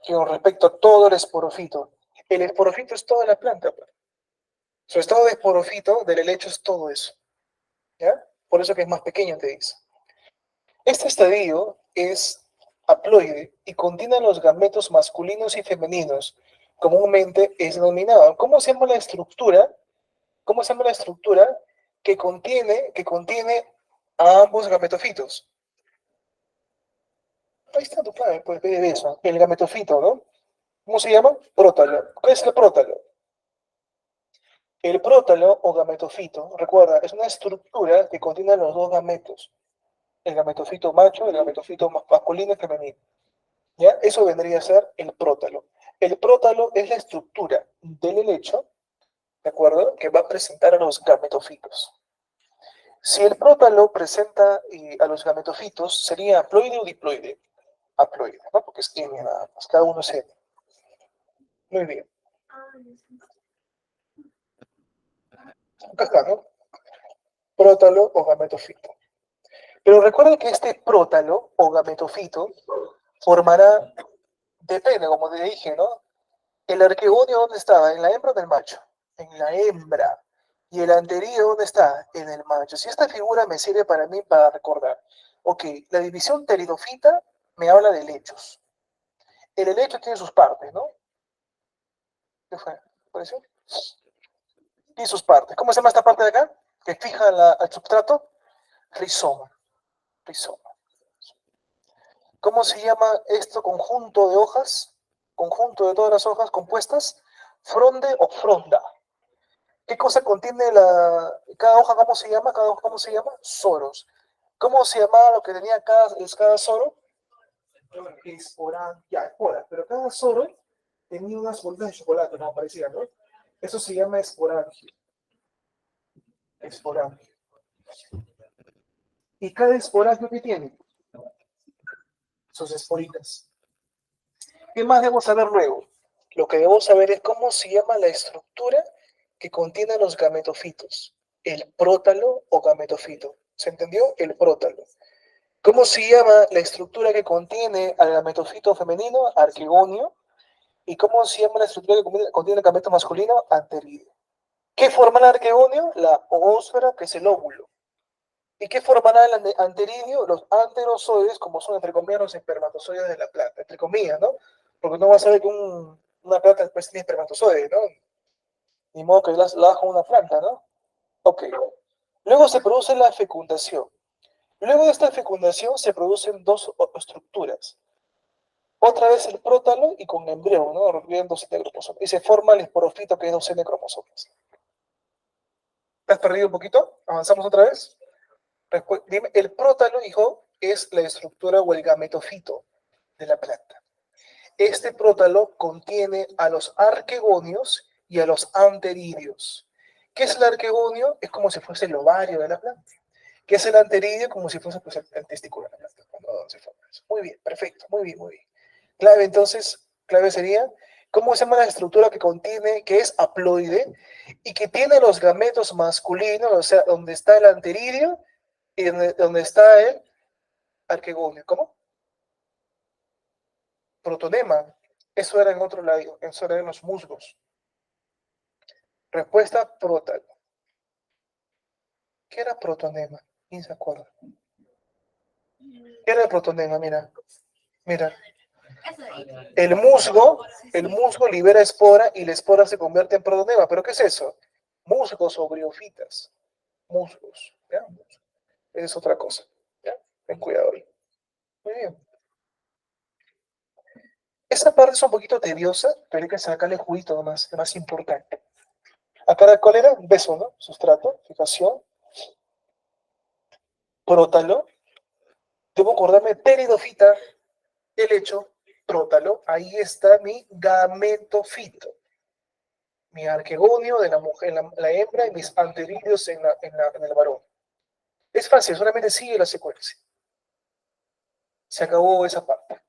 que con respecto a todo el esporofito. El esporofito es toda la planta, pues. Su estado de esporofito del helecho es todo eso. ¿Ya? Por eso que es más pequeño, te dice. Este estadio es haploide y contiene los gametos masculinos y femeninos. Comúnmente es denominado. ¿Cómo se llama la estructura? ¿Cómo se llama la estructura que contiene a ambos gametofitos? Ahí está tu clave, pues ve de eso. El gametofito, ¿no? ¿Cómo se llama? Prótalo. ¿Qué es el prótalo? El prótalo o gametofito, recuerda, es una estructura que contiene los dos gametos, el gametofito macho y el gametofito masculino y femenino. ¿Ya? Eso vendría a ser el prótalo. El prótalo es la estructura del helecho, ¿de acuerdo? Que va a presentar a los gametofitos. Si el prótalo presenta a los gametofitos, sería haploide o diploide. Haploide, ¿no? Porque es N nada más, cada uno es N. Muy bien. Acá está, ¿no? Prótalo o gametofito. Pero recuerda que este prótalo o gametofito formará, depende, como te dije, ¿no? El arquegonio, ¿dónde estaba? ¿En la hembra o en el macho? En la hembra. ¿Y el anterior dónde está? En el macho. Si esta figura me sirve para mí para recordar. Ok, la división pteridofita me habla de helechos. El helecho tiene sus partes, ¿no? ¿Qué fue? ¿Pareció? Tiene sus partes. ¿Cómo se llama esta parte de acá? Que fija al substrato. Rizoma. Rizoma. ¿Cómo se llama este conjunto de hojas? Conjunto de todas las hojas compuestas. Fronde o fronda. ¿Qué cosa contiene cada hoja? ¿Cómo se llama? Cada hoja, ¿cómo se llama? Soros. ¿Cómo se llamaba lo que tenía cada soro? Esporán. Ya, espora. Pero cada soro tenía unas bolitas de chocolate, no parecía, ¿no? Eso se llama esporangio. Esporangio. ¿Y cada esporangio qué tiene? Sus esporitas. ¿Qué más debo saber luego? Lo que debo saber es cómo se llama la estructura que contiene los gametofitos. El prótalo o gametofito. ¿Se entendió? El prótalo. ¿Cómo se llama la estructura que contiene al gametofito femenino? Arquegonio. ¿Y cómo se llama la estructura que contiene el gameto masculino? Anteridio. ¿Qué forma el arquegonio? La oósfera, que es el óvulo. ¿Y qué formará el anteridio? Los anterozoides, como son, entre comillas, los espermatozoides de la planta. Entre comillas, ¿no? Porque no vas a ver que una planta después tiene espermatozoides, ¿no? Ni modo que la haga una planta, ¿no? Ok. Luego se produce la fecundación. Luego de esta fecundación se producen dos estructuras. Otra vez el prótalo y con embrión, ¿no? Requieren docena de cromosomas. Y se forma el esporofito, que es docena de cromosomas. ¿Te has perdido un poquito? ¿Avanzamos otra vez? Dime, el prótalo, hijo, es la estructura o el gametofito de la planta. Este prótalo contiene a los arquegonios y a los anteridios. ¿Qué es el arquegonio? Es como si fuese el ovario de la planta. ¿Qué es el anteridio? Como si fuese pues, el testículo de la planta. Cuando se forma eso. Muy bien, perfecto, muy bien, muy bien. Clave entonces, clave sería, ¿cómo se llama la estructura que contiene, que es haploide y que tiene los gametos masculinos, o sea, donde está el anteridio y donde está el arquegonio? ¿Cómo? Protonema. Eso era en otro lado, eso era en los musgos. Respuesta, prótalo. ¿Qué era protonema? ¿Quién se acuerda? ¿Qué era el protonema? Mira, mira. El musgo libera espora y la espora se convierte en protonema. ¿Pero qué es eso? Musgos o briofitas. Musgos. ¿Ya? Esa es otra cosa. ¿Ya? Ten cuidado ahí. Muy bien. Esa parte es un poquito tediosa, pero hay que sacarle juguito nomás, lo más importante. Acá, ¿cuál era? Beso, ¿no? Sustrato, fijación, prótalo. Debo acordarme, pteridofita, helecho, prótalo. Ahí está mi gametofito. Mi arquegonio de la mujer, la hembra y mis anteridios en el varón. Es fácil, solamente sigue la secuencia. Se acabó esa parte.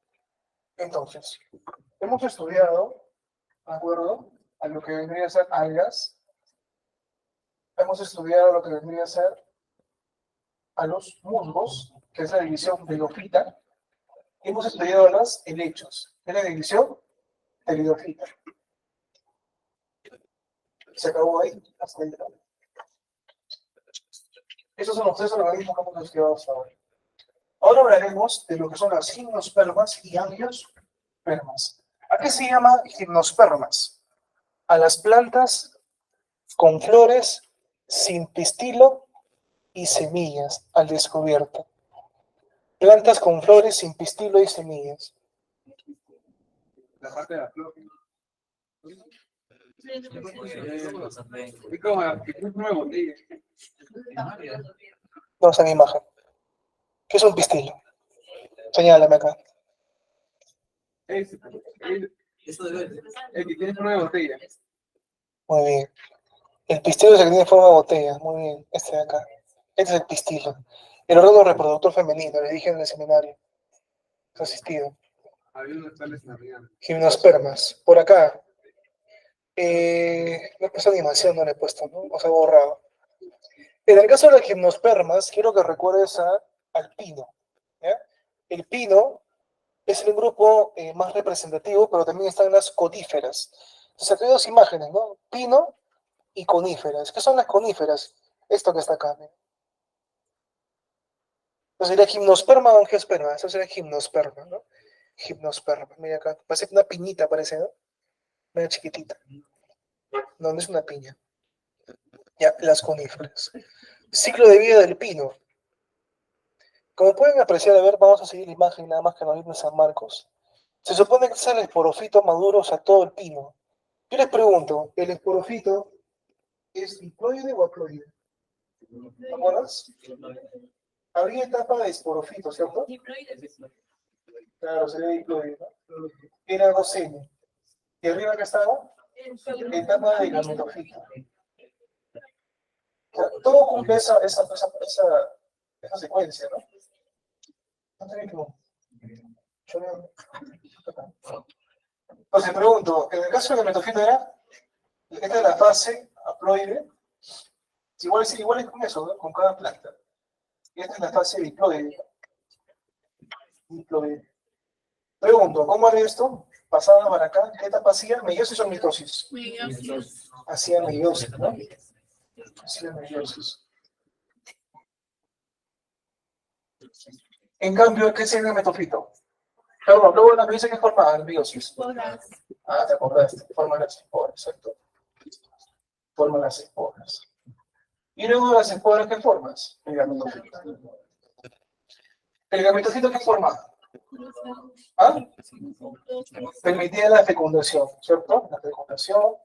Entonces, hemos estudiado, ¿de acuerdo? A lo que vendría a ser algas. Hemos estudiado lo que vendría a ser a los musgos, que es la división pteridofita. Hemos estudiado los helechos, que es la división pteridofita. Se acabó ahí, hasta ahí. Esos son los tres organismos que hemos estudiado hasta ahora. Ahora hablaremos de lo que son las gimnospermas y angiospermas. ¿A qué se llama gimnospermas? A las plantas con flores sin pistilo y semillas al descubierto. Plantas con flores sin pistilo y semillas. La parte de la flor. Es como una botella. Vamos a la imagen. ¿Qué es un pistilo? Señálame acá. Es el que tiene forma de botella. Muy bien. El pistilo es el que tiene forma de botella. Muy bien. Este de acá. Este es el pistilo. El órgano reproductor femenino. Le dije en el seminario. He asistido. Había unos tales en la mañana. Gimnospermas. Por acá. No he puesto animación, no le he puesto, ¿no? O sea, borrado. En el caso de las gimnospermas, quiero que recuerdes al pino. ¿Ya? El pino es el grupo más representativo, pero también están las coníferas. Entonces, aquí hay dos imágenes, ¿no? Pino y coníferas. ¿Qué son las coníferas? Esto que está acá. ¿No? Entonces sería gimnosperma o angiosperma. Eso sería gimnosperma, ¿no? Gimnosperma. Mira acá. Parece una piñita, parece, ¿no? Medio chiquitita. No, no es una piña. Ya, las coníferas. Ciclo de vida del pino. Como pueden apreciar, a ver, vamos a seguir la imagen nada más que nos viene San Marcos. Se supone que es el esporofito maduro, o sea, todo el pino. Yo les pregunto, ¿el esporofito es diploide o haploide? ¿Te acuerdas? Habría etapa de esporofito, ¿cierto? Claro, sería diploide, ¿no? Era 2N. ¿Y arriba qué estaba? Etapa de gametofito. O sea, todo cumple esa secuencia, ¿no? No tenía que... Yo no- Entonces pregunto, en el caso de gametofito esta es la fase haploide, igual es con eso, ¿no? Con cada planta. Y esta es la fase diploide. Diploide. Pregunto, ¿cómo haré esto? Pasada para acá, ¿qué etapa hacía? ¿Meiosis o mitosis? Hacía meiosis, ¿no? Hacía meiosis. En cambio, ¿qué es el gametofito? Perdón, luego me dice que forma la meiosis. Ah, te acordaste, forma las esporas, exacto. Forma las esporas. Y luego de las esporas, ¿qué formas? El gametofito. ¿El gametofito qué forma? ¿Ah? Permitía la fecundación, ¿cierto? La fecundación.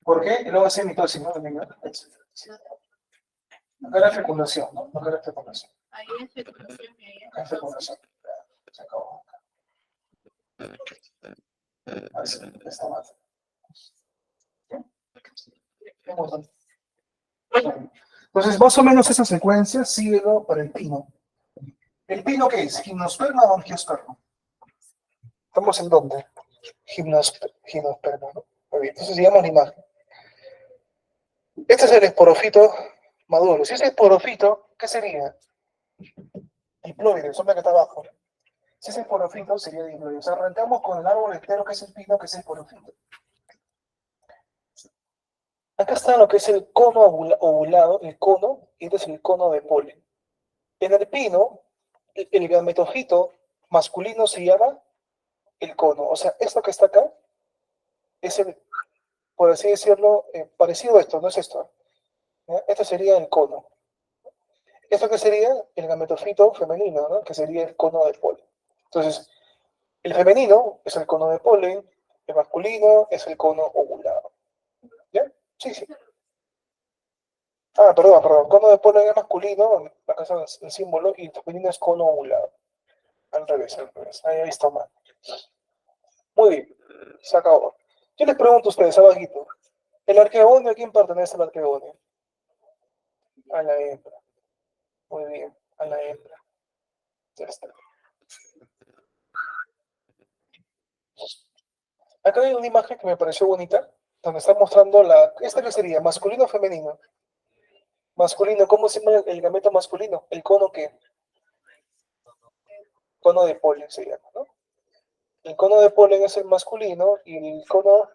¿Por qué? Y luego hace mitosis, ¿no? Acá la fecundación, ¿no? Acá la fecundación. Ahí es fecundación y ahí Acá es fecundación. Se acabó. Así, está mal. Entonces, más o menos esa secuencia síguelo para el pino. ¿El pino qué es? ¿Gimnosperma o angiosperma? ¿Estamos en dónde? Gimnosperma, ¿no? Muy bien, entonces digamos la imagen. Este es el esporofito maduro. Si es esporofito, ¿qué sería? Diploide, el sombra que está abajo. Si es esporofito, sería diploide. O sea, arrancamos con el árbol entero que es el pino, que es esporofito. Acá está lo que es el cono ovulado, el cono, y este es el cono de polen. En el pino, el gametofito masculino se llama el cono. O sea, esto que está acá es el, por así decirlo, parecido a esto, no es esto. ¿Ya? Esto sería el cono. Esto que sería el gametofito femenino, ¿no? Que sería el cono de polen. Entonces, el femenino es el cono de polen, el masculino es el cono ovulado. ¿Ya? Sí, sí. Ah, perdón. Cono de polen es masculino, acá está el símbolo, y el femenino es cono ovulado. Al revés, al revés. Ahí está mal. Muy bien, se acabó. Yo les pregunto a ustedes, abajito, ¿el arqueonio a quién pertenece el arqueonio? A la hembra. Muy bien, a la hembra. Ya está. Acá hay una imagen que me pareció bonita, donde está mostrando ¿esta qué sería? ¿Masculino o femenino? Masculino, ¿cómo se llama el gameto masculino? El cono que, cono de polen se llama, ¿no? El cono de polen es el masculino y el cono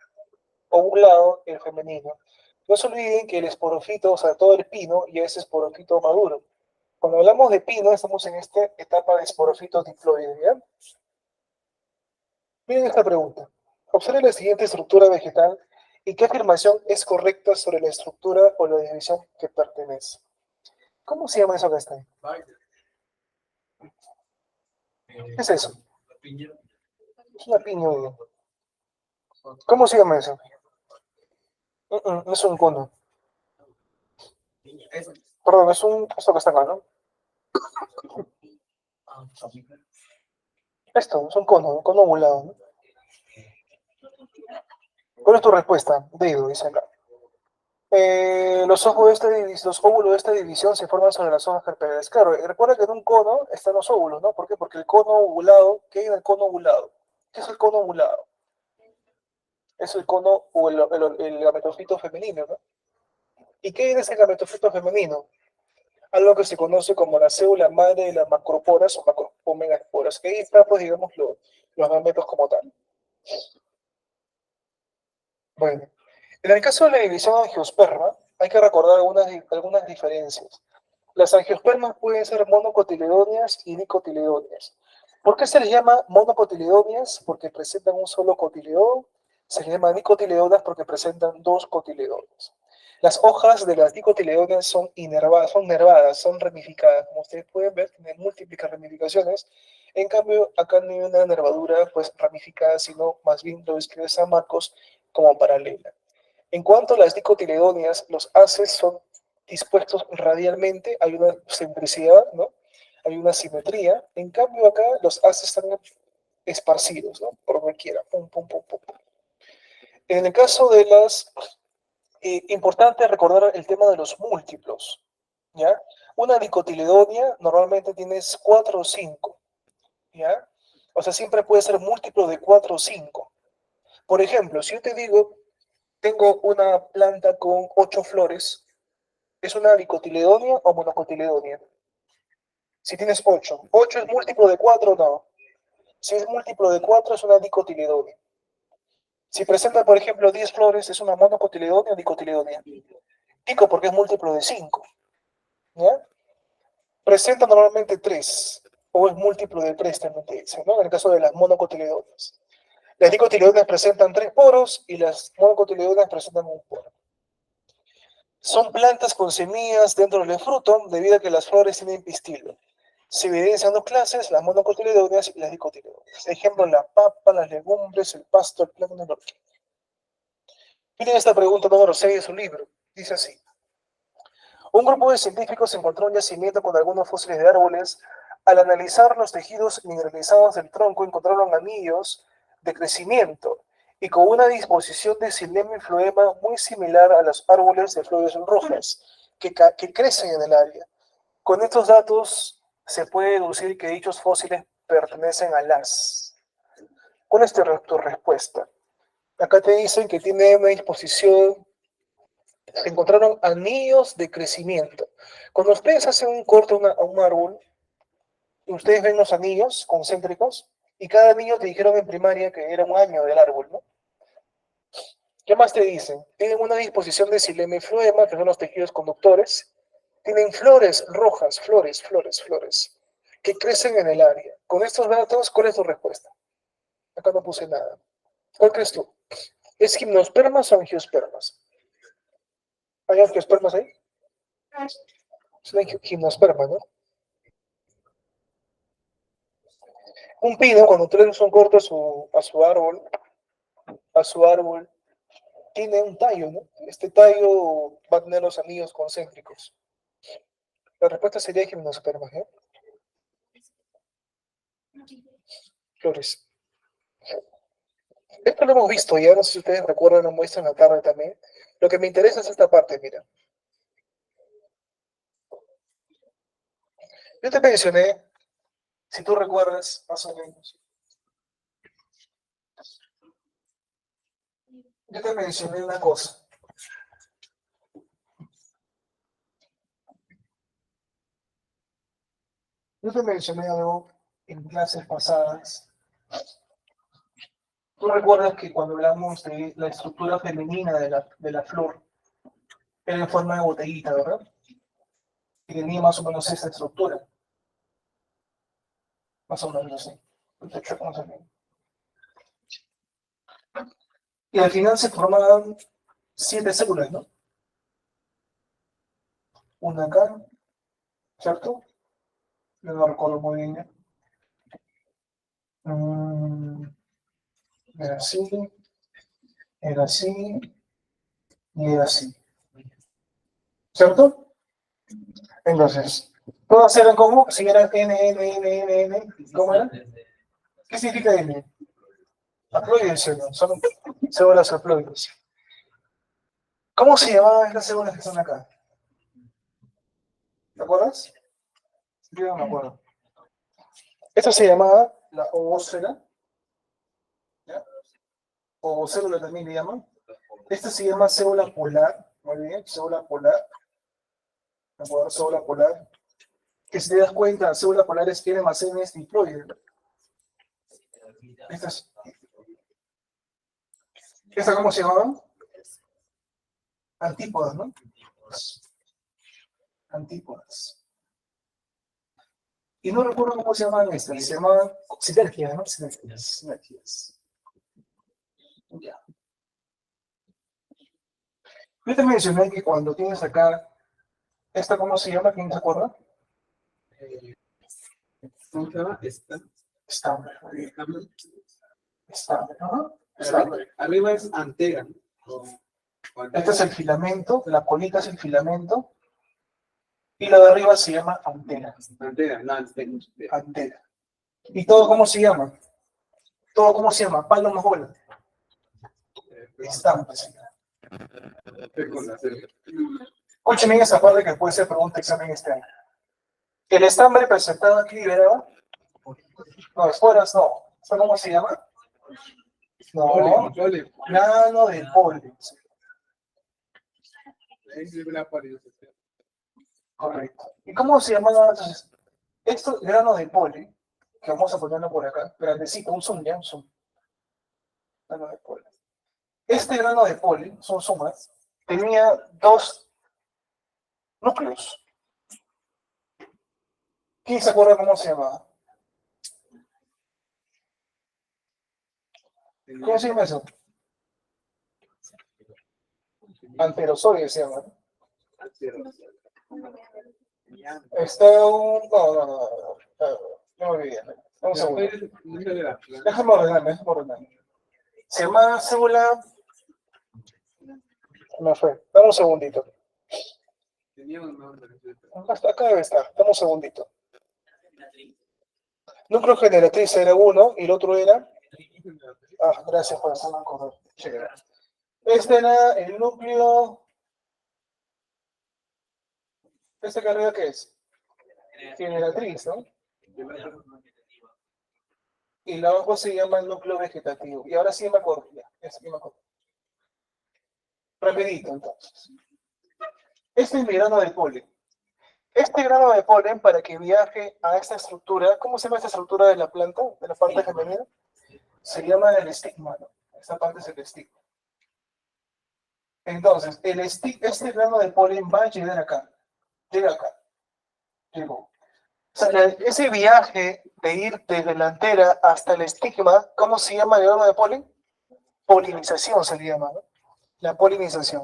ovulado el femenino. No se olviden que el esporofito, o sea, todo el pino, ya es esporofito maduro. Cuando hablamos de pino, estamos en esta etapa de esporofito diploide, ¿ya? Miren esta pregunta. Observe la siguiente estructura vegetal y qué afirmación es correcta sobre la estructura o la división que pertenece. ¿Cómo se llama eso que está ahí? ¿Qué es eso? Es una piña. ¿Cómo se llama eso? No es un cono. Perdón, es esto que está acá, ¿no? Esto, es un cono ovulado, ¿no? ¿Cuál es tu respuesta? Dedo, dice acá. Los óvulos de esta división se forman sobre las hojas carpelarias. Claro, y recuerda que en un cono están los óvulos, ¿no? ¿Por qué? Porque el cono ovulado, ¿qué hay en el cono ovulado? ¿Qué es el cono ovulado? Es el cono o el gametofito femenino, ¿no? ¿Y qué hay en ese gametofito femenino? Algo que se conoce como la célula madre de las macroporas o megasporas, que ahí está, pues, digamos, los gametos como tal. Bueno, en el caso de la división angiosperma, hay que recordar algunas diferencias. Las angiospermas pueden ser monocotiledóneas y dicotiledóneas. ¿Por qué se les llama monocotiledóneas? Porque presentan un solo cotiledón. Se les llama dicotiledonas porque presentan dos cotiledones. Las hojas de las dicotiledonas son nervadas, son ramificadas. Como ustedes pueden ver, tienen múltiples ramificaciones. En cambio, acá no hay una nervadura pues, ramificada, sino más bien lo describe San Marcos como paralela. En cuanto a las dicotiledóneas, los haces son dispuestos radialmente, hay una centricidad, ¿no? Hay una simetría. En cambio, acá los haces están esparcidos, ¿no? Por donde quiera. Pum, pum, pum, pum. En el caso de las importante recordar el tema de los múltiplos, ¿ya? Una dicotiledonia normalmente tienes 4 o 5, ¿ya? O sea, siempre puede ser múltiplo de 4 o 5. Por ejemplo, si yo te digo, tengo una planta con 8 flores, ¿es una dicotiledonia o monocotiledonia? Si tienes 8, ¿8 es múltiplo de 4 o no? Si es múltiplo de 4 es una dicotiledonia. Si presenta, por ejemplo, 10 flores, ¿es una monocotiledonia o dicotiledonia? Dico porque es múltiplo de 5. ¿Ya? Presenta normalmente 3, o es múltiplo de 3 también te dice, ¿no? En el caso de las monocotiledonas. Las dicotiledonas presentan 3 poros y las monocotiledonas presentan un poro. Son plantas con semillas dentro del fruto debido a que las flores tienen pistilo. Se evidencian dos clases, las monocotiledóneas y las dicotiledóneas. Ejemplo, la papa, las legumbres, el pasto, el plátano, el orquídea. Miren esta pregunta número 6 de su libro. Dice así. Un grupo de científicos encontró un yacimiento con algunos fósiles de árboles. Al analizar los tejidos mineralizados del tronco, encontraron anillos de crecimiento y con una disposición de xilema y floema muy similar a los árboles de flores rojas que crecen en el área. Con estos datos se puede deducir que dichos fósiles pertenecen a las. ¿Cuál es tu respuesta? Acá te dicen que tiene una disposición, se encontraron anillos de crecimiento. Cuando ustedes hacen un corte a un árbol, ustedes ven los anillos concéntricos y cada anillo te dijeron en primaria que era un año del árbol, ¿no? ¿Qué más te dicen? Tienen una disposición de xilema y floema, que son los tejidos conductores. Tienen flores rojas, flores, que crecen en el área. Con estos datos, ¿cuál es tu respuesta? Acá no puse nada. ¿Cuál crees tú? ¿Es gimnospermas o angiospermas? ¿Hay angiospermas ahí? Es una gimnosperma, ¿no? Un pino, cuando tú le das un corte a su árbol, tiene un tallo, ¿no? Este tallo va a tener los anillos concéntricos. La respuesta sería gimnospermas, ¿eh? Flores. Esto lo hemos visto ya, no sé si ustedes recuerdan, lo muestran en la tarde también. Lo que me interesa es esta parte, mira. Yo te mencioné, si tú recuerdas, más o menos, yo te mencioné una cosa. Yo te mencioné algo en clases pasadas. Tú recuerdas que cuando hablamos de la estructura femenina de la flor, era en forma de botellita, ¿verdad? Y tenía más o menos esta estructura. Más o menos así. Y al final se formaban 7 células, ¿no? Una acá, ¿cierto? Yo no recuerdo muy bien. Así. era así y era así. ¿Cierto? Entonces, todas eran como, si eran N, ¿cómo era? ¿Qué significa N? Haploides, ¿no? Son células haploides. ¿Cómo se llamaban estas células que están acá? ¿Te acuerdas? Yo no me acuerdo. Esta se llamaba la ovósfera, ¿ya? O célula también le llaman. Esta se llama célula polar, muy bien, célula polar. ¿De acuerdo? Célula polar. Que si te das cuenta, célula polar tiene almacenes diploides. Estas, ¿esta cómo se llamaban? Antípodas, ¿no? Antípodas. Y no recuerdo cómo se llamaban estas, se llamaban sinergias, ¿no? Sinergias. Ya. Yo te mencioné que cuando tienes acá, ¿esta cómo se llama? ¿Quién se acuerda? ¿Cómo se llama? Estambre. Estambre. Estambre, ¿no? Estambre. Arriba es antera. Este es el filamento, la colita es el filamento, y lo de arriba se llama antera. Antera, no, antera. Antera. ¿Y todo cómo se llama? ¿Todo cómo se llama? Palo más bola. Estambre, señor. Escuchen bien esa parte que puede ser pregunta de examen este año. El estambre presentado aquí liberado. No, esporas no. ¿Esto cómo se llama? No. Grano de polen. Correcto. ¿Y cómo se llamaba entonces? Esto, grano de polen, que vamos a ponerlo por acá. Grandecito, un zoom, ya, un zoom. Grano de polen. Este grano de polen, son sumas, tenía dos núcleos. ¿Quién se acuerda cómo se llamaba? ¿Cómo se llama eso? Anterozoide se llama. Está un... No me olvidé. Un segundo. Déjame ordenarme. Se llama célula... Me fue. Dame un segundito. Acá debe estar. Dame un segundito. Núcleo generatriz era uno y el otro era... Ah, gracias por hacerme acordar. Este era el núcleo... ¿Esta carrera qué es? Generatriz, ¿no? Y la abajo se llama el núcleo vegetativo. Y ahora sí me acuerdo. Ya sí me acuerdo. Rapidito, entonces. Este es mi grano de polen. Este grano de polen, para que viaje a esta estructura, ¿cómo se llama esta estructura de la planta, de la parte femenina? Se llama el estigma, ¿no? Esta parte es el estigma. Entonces, este grano de polen va a llegar acá. Llega acá. Llegó. O sea, ese viaje de ir desde la antera hasta el estigma, ¿cómo se llama el grano de polen? Polinización se le llama, ¿no? La polinización.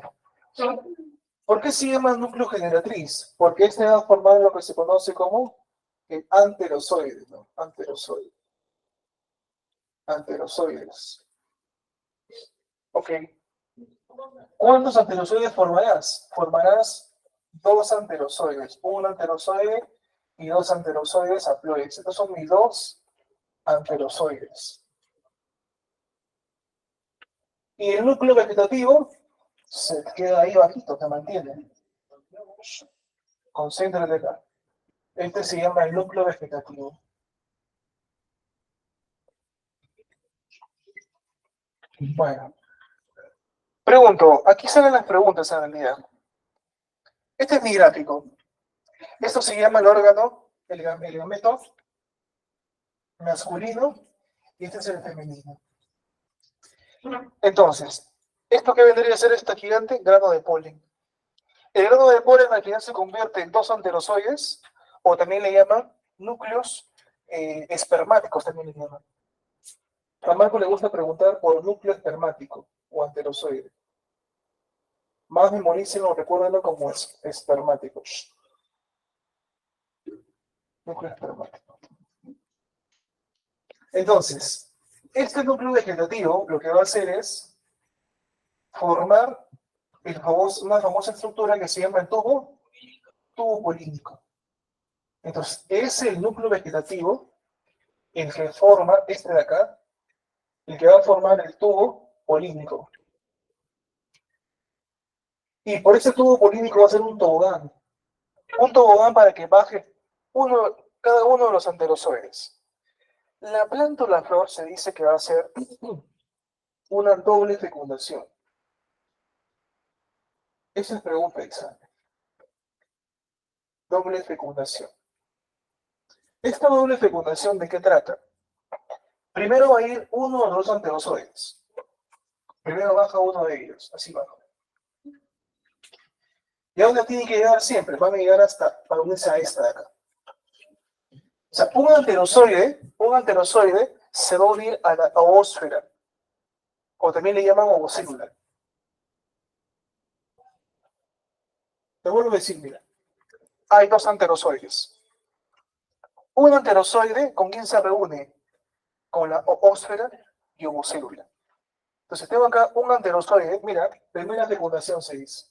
¿Por qué se llama núcleo generatriz? Porque este va a formar lo que se conoce como el anterozoide, ¿no? Anterozoide. Anterozoides. Ok. ¿Cuántos anterozoides formarás? Formarás dos anterozoides. Un anterozoide y dos anterozoides haploides. Estos son mis dos anterozoides. Y el núcleo vegetativo se queda ahí bajito, te mantiene. Concéntrate acá. Este se llama el núcleo vegetativo. Bueno. Pregunto, aquí salen las preguntas en realidad. Este es mi gráfico. Esto se llama el órgano, el gameto masculino, y este es el femenino. Entonces, ¿esto qué vendría a ser esta gigante? Grano de polen. El grano de polen al final se convierte en dos anterozoides, o también le llaman núcleos espermáticos, también le llaman. A Marco le gusta preguntar por núcleo espermático o anterozoide. Más memorícenlo, recuérdenlo como espermático. Núcleo espermático. Entonces, este núcleo vegetativo lo que va a hacer es formar una famosa estructura que se llama el tubo polínico. Entonces, es el núcleo vegetativo el que forma este de acá, el que va a formar el tubo polínico. Y por ese tubo polínico va a ser un tobogán. Un tobogán para que baje cada uno de los anterozoides. La planta o la flor se dice que va a ser una doble fecundación. Esa es pregunta de examen. Doble fecundación. ¿Esta doble fecundación de qué trata? Primero va a ir uno de los anterozoides. Primero baja uno de ellos, así baja. ¿Y a dónde tiene que llegar siempre? Van a llegar para unirse a esta de acá. O sea, un anterozoide se va a unir a la oósfera, o también le llaman ovocélula. Te vuelvo a decir, mira, hay dos anterozoides. Un anterozoide, ¿con quién se reúne? Con la oósfera y ovocélula. Entonces tengo acá un anterozoide, mira, primera fecundación se dice.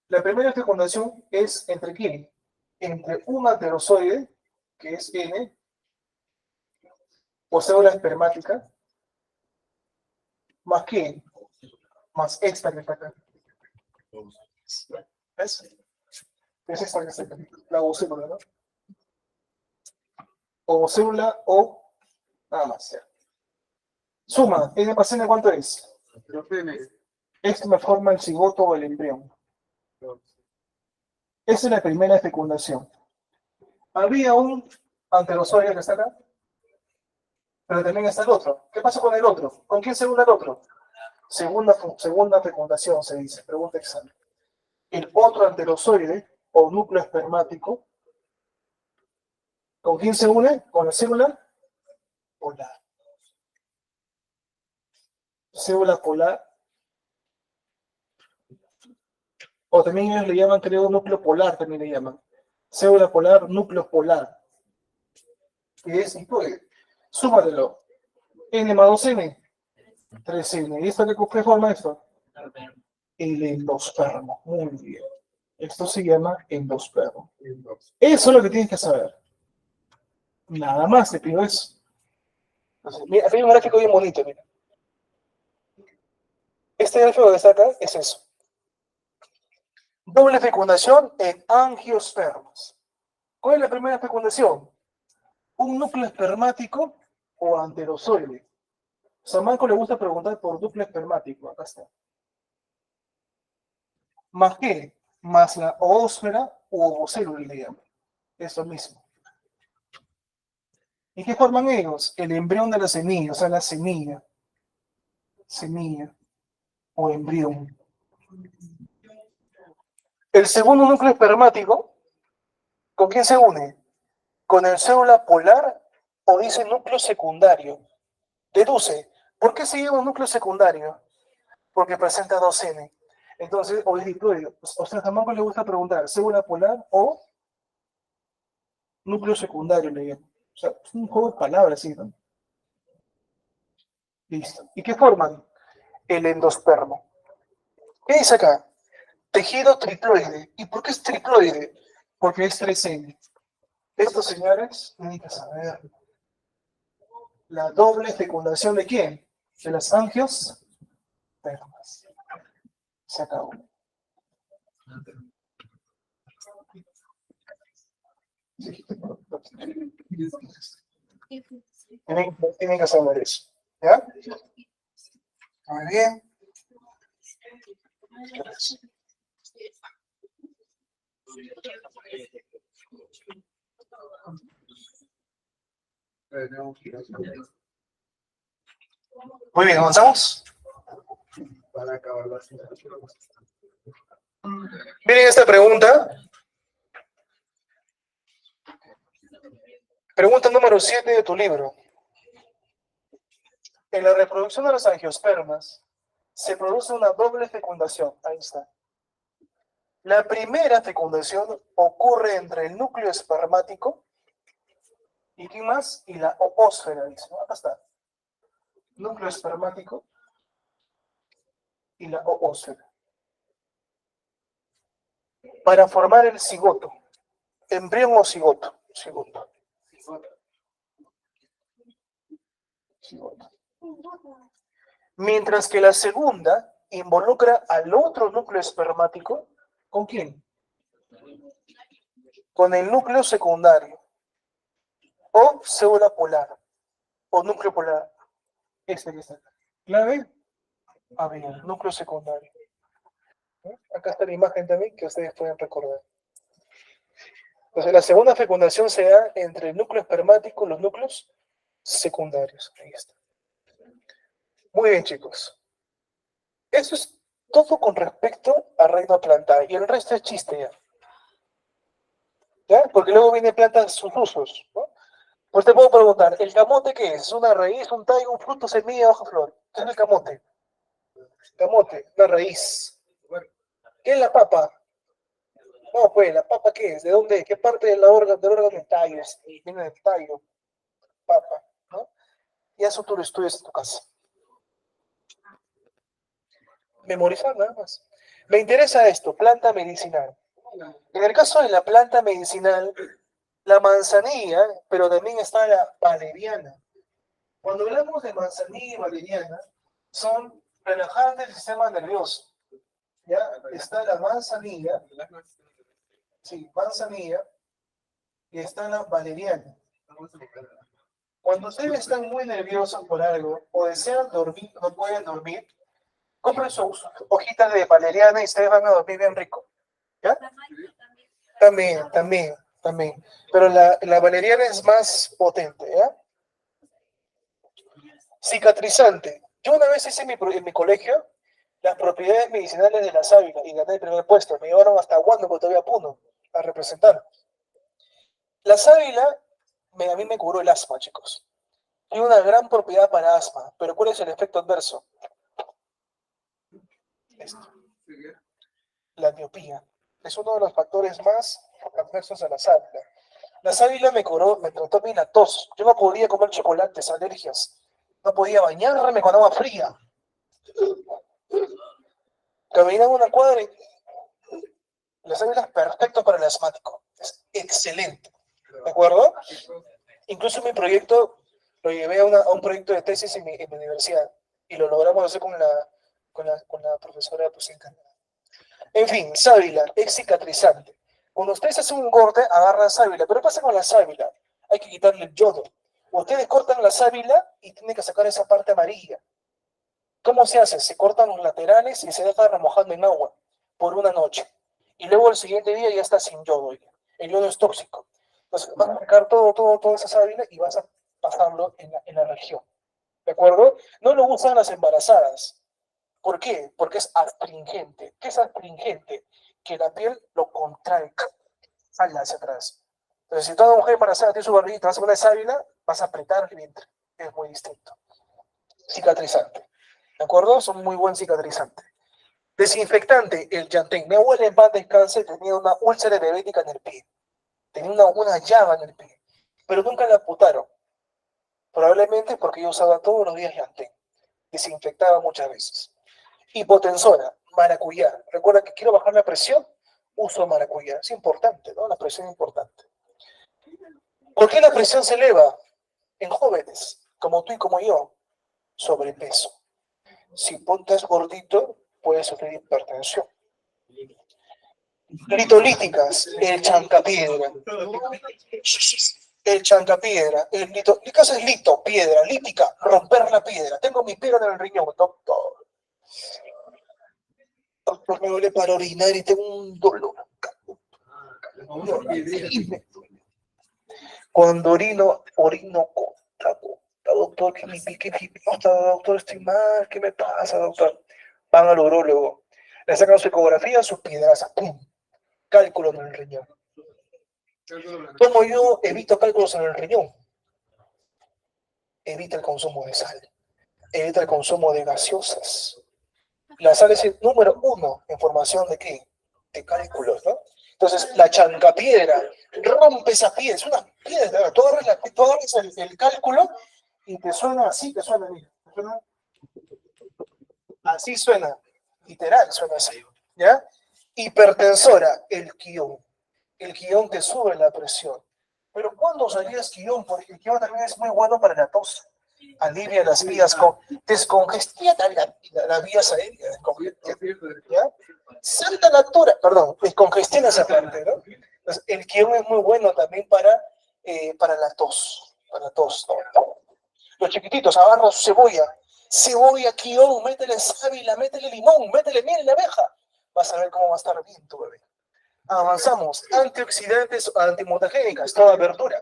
La primera fecundación es entre quién? Entre un anterozoide, que es N, o célula espermática, más quién? Más esta que está acá. ¿Ves? Es esta que está acá, la ovocélula, ¿no? Ovocélula o nada más. Ya. Suma, N más N, ¿cuánto es? Esto me forma el cigoto o el embrión. Esa es la primera fecundación. Había un anterozoide que está acá, pero también está el otro. ¿Qué pasa con el otro? ¿Con quién se une el otro? Segunda fecundación se dice, pregunta examen. El otro anterozoide o núcleo espermático, ¿con quién se une? Con la célula polar. Célula polar. O también ellos le llaman, creo, núcleo polar, también le llaman. Célula polar, núcleo polar. Y es, súmatelo. N más 2N, 3N. ¿Y esto qué forma esto? El endospermo. Muy bien. Esto se llama endospermo. Eso es lo que tienes que saber. Nada más te pido eso. Entonces, mira, aquí hay un gráfico bien bonito, mira. Este gráfico que está acá es eso. Doble fecundación en angiospermas. ¿Cuál es la primera fecundación? Un núcleo espermático o anterozoide. A Manco le gusta preguntar por núcleo espermático. Acá está. ¿Más qué? Más la oósfera u ovocélula, le llaman. Eso mismo. ¿Y qué forman ellos? El embrión de la semilla, o sea, la semilla. Semilla o embrión. El segundo núcleo espermático, ¿con quién se une? Con el célula polar o dice núcleo secundario. Deduce, ¿por qué se llama núcleo secundario? Porque presenta 2N. Entonces, o es diploide. O sea, a Manco le gusta preguntar, ¿célula polar o núcleo secundario, le llaman? O sea, es un juego de palabras, ¿sí? ¿No? Listo. ¿Y qué forman? El endospermo. ¿Qué dice acá? Tejido triploide. ¿Y por qué es triploide? Porque es 3N. Esto, señores, tienen que saber. La doble fecundación ¿de quién? De las angiospermas. Se acabó. Tienen que saber eso. ¿Ya? Muy bien. Muy bien, avanzamos. Miren esta pregunta. Pregunta número 7 de tu libro. En la reproducción de las angiospermas se produce una doble fecundación. Ahí está. La primera fecundación ocurre entre el núcleo espermático y ¿quién más? Y la oósfera, dice. Acá está. Núcleo espermático y la oósfera para formar el cigoto. ¿Embrión o cigoto? Cigoto. Cigoto. Mientras que la segunda involucra al otro núcleo espermático. ¿Con quién? Con el núcleo secundario o célula polar o núcleo polar. Este que está acá. Clave, a ver, núcleo secundario. Acá está la imagen también que ustedes pueden recordar. Entonces, la segunda fecundación se da entre el núcleo espermático y los núcleos secundarios. Ahí está. Muy bien, chicos. Eso es todo con respecto al reino plantae. Y el resto es chiste ya. ¿Ya? Porque luego viene plantas sus usos, ¿no? Pues te puedo preguntar, ¿el camote qué es? ¿Es una raíz, un tallo, un fruto, semilla, hoja, flor? ¿Qué es el camote? Camote, una raíz. ¿Qué es la papa? No, pues, ¿la papa qué es? ¿De dónde? ¿Qué parte del órgano del tallo es? Viene del tallo, papa, ¿no? Y eso tú lo estudias en tu casa. Memorizar nada más. Me interesa esto, planta medicinal. En el caso de la planta medicinal, la manzanilla, pero también está la valeriana. Cuando hablamos de manzanilla y valeriana, son relajantes del sistema nervioso. ¿Ya? Está la manzanilla, sí, manzanilla, y está la valeriana. Cuando ustedes están muy nerviosos por algo, o desean dormir, no pueden dormir, compren sus hojitas de valeriana y ustedes van a dormir bien rico. ¿Ya? También. Pero la valeriana es más potente, ¿ya? Cicatrizante. Yo una vez hice en mi colegio las propiedades medicinales de la sábila y gané el primer puesto. Me llevaron hasta Huánuco, todavía Puno, a representar. La sábila a mí me curó el asma, chicos. Tiene una gran propiedad para asma, pero ¿cuál es el efecto adverso? Esto. La miopía. Es uno de los factores más adversos a la sábila. La sábila me curó, me trató bien la tos. Yo no podía comer chocolates, alergias. No podía bañarme con agua fría. Caminaba una cuadra y la sábila es perfecto para el asmático. Es excelente. ¿De acuerdo? Incluso mi proyecto lo llevé a un proyecto de tesis en mi universidad y lo logramos hacer con la profesora pues, encargada. En fin, sábila, es cicatrizante. Cuando ustedes hacen un corte, agarran sábila, pero ¿qué pasa con la sábila? Hay que quitarle el yodo. Ustedes cortan la sábila y tienen que sacar esa parte amarilla. ¿Cómo se hace? Se cortan los laterales y se deja remojando en agua por una noche. Y luego el siguiente día ya está sin yodo. El yodo es tóxico. Entonces vas a sacar toda esa sábila y vas a pasarlo en la región. ¿De acuerdo? No lo usan las embarazadas. ¿Por qué? Porque es astringente. ¿Qué es astringente? Que la piel lo contrae, sale hacia atrás. Entonces, si toda mujer embarazada tiene su barriguita, vas a poner sábila, vas a apretar el vientre. Es muy distinto. Cicatrizante. ¿De acuerdo? Son muy buen cicatrizante. Desinfectante, el llantén. Mi abuela en paz descanse tenía una úlcera diabética en el pie. Tenía una llaga en el pie. Pero nunca la amputaron. Probablemente porque yo usaba todos los días llantén. Desinfectaba muchas veces. Hipotensora, maracuyá. Recuerda que quiero bajar la presión, uso maracuyá. Es importante, ¿no? La presión es importante. ¿Por qué la presión se eleva? En jóvenes, como tú y como yo, sobrepeso. Si pontes gordito, puedes sufrir hipertensión. Litolíticas, el chancapiedra. El chancapiedra. ¿Qué cosa es lito? Piedra. Lítica, romper la piedra. Tengo mi piedra en el riñón, doctor. Doctor, me duele para orinar y tengo un dolor. Cuando orino gota. Doctor, ¿qué pasa, doctor? Estoy mal, ¿qué me pasa, doctor? Van al urólogo, le sacan su ecografía, sus piedras, ¡pum! Cálculos en el riñón. ¿Cómo yo evito cálculos en el riñón? Evita el consumo de sal, evita el consumo de gaseosas. La sal es el número 1 en formación de ¿qué? De cálculos, ¿no? Entonces, la chancapiedra rompe esa piedra, es una piedra, tú agarras el cálculo y te suena así, te suena, mira, así suena, Literal, suena así. ¿Ya? Hipertensora, el quión. El quión te sube la presión. Pero ¿cuándo usarías quión? Porque el quión también es muy bueno para la tos. Alivia las vías, descongestiona las vías aéreas. ¿Ya? Santa Natura, perdón, descongestiona esa parte, ¿no? Entonces, el quión es muy bueno también para la tos. Para la tos, ¿no? Los chiquititos, agarra su cebolla. Cebolla, quión, métele sábila, métele limón, métele miel en la abeja. Vas a ver cómo va a estar bien tu bebé. Avanzamos. Antioxidantes, antimutagénicas, toda verdura.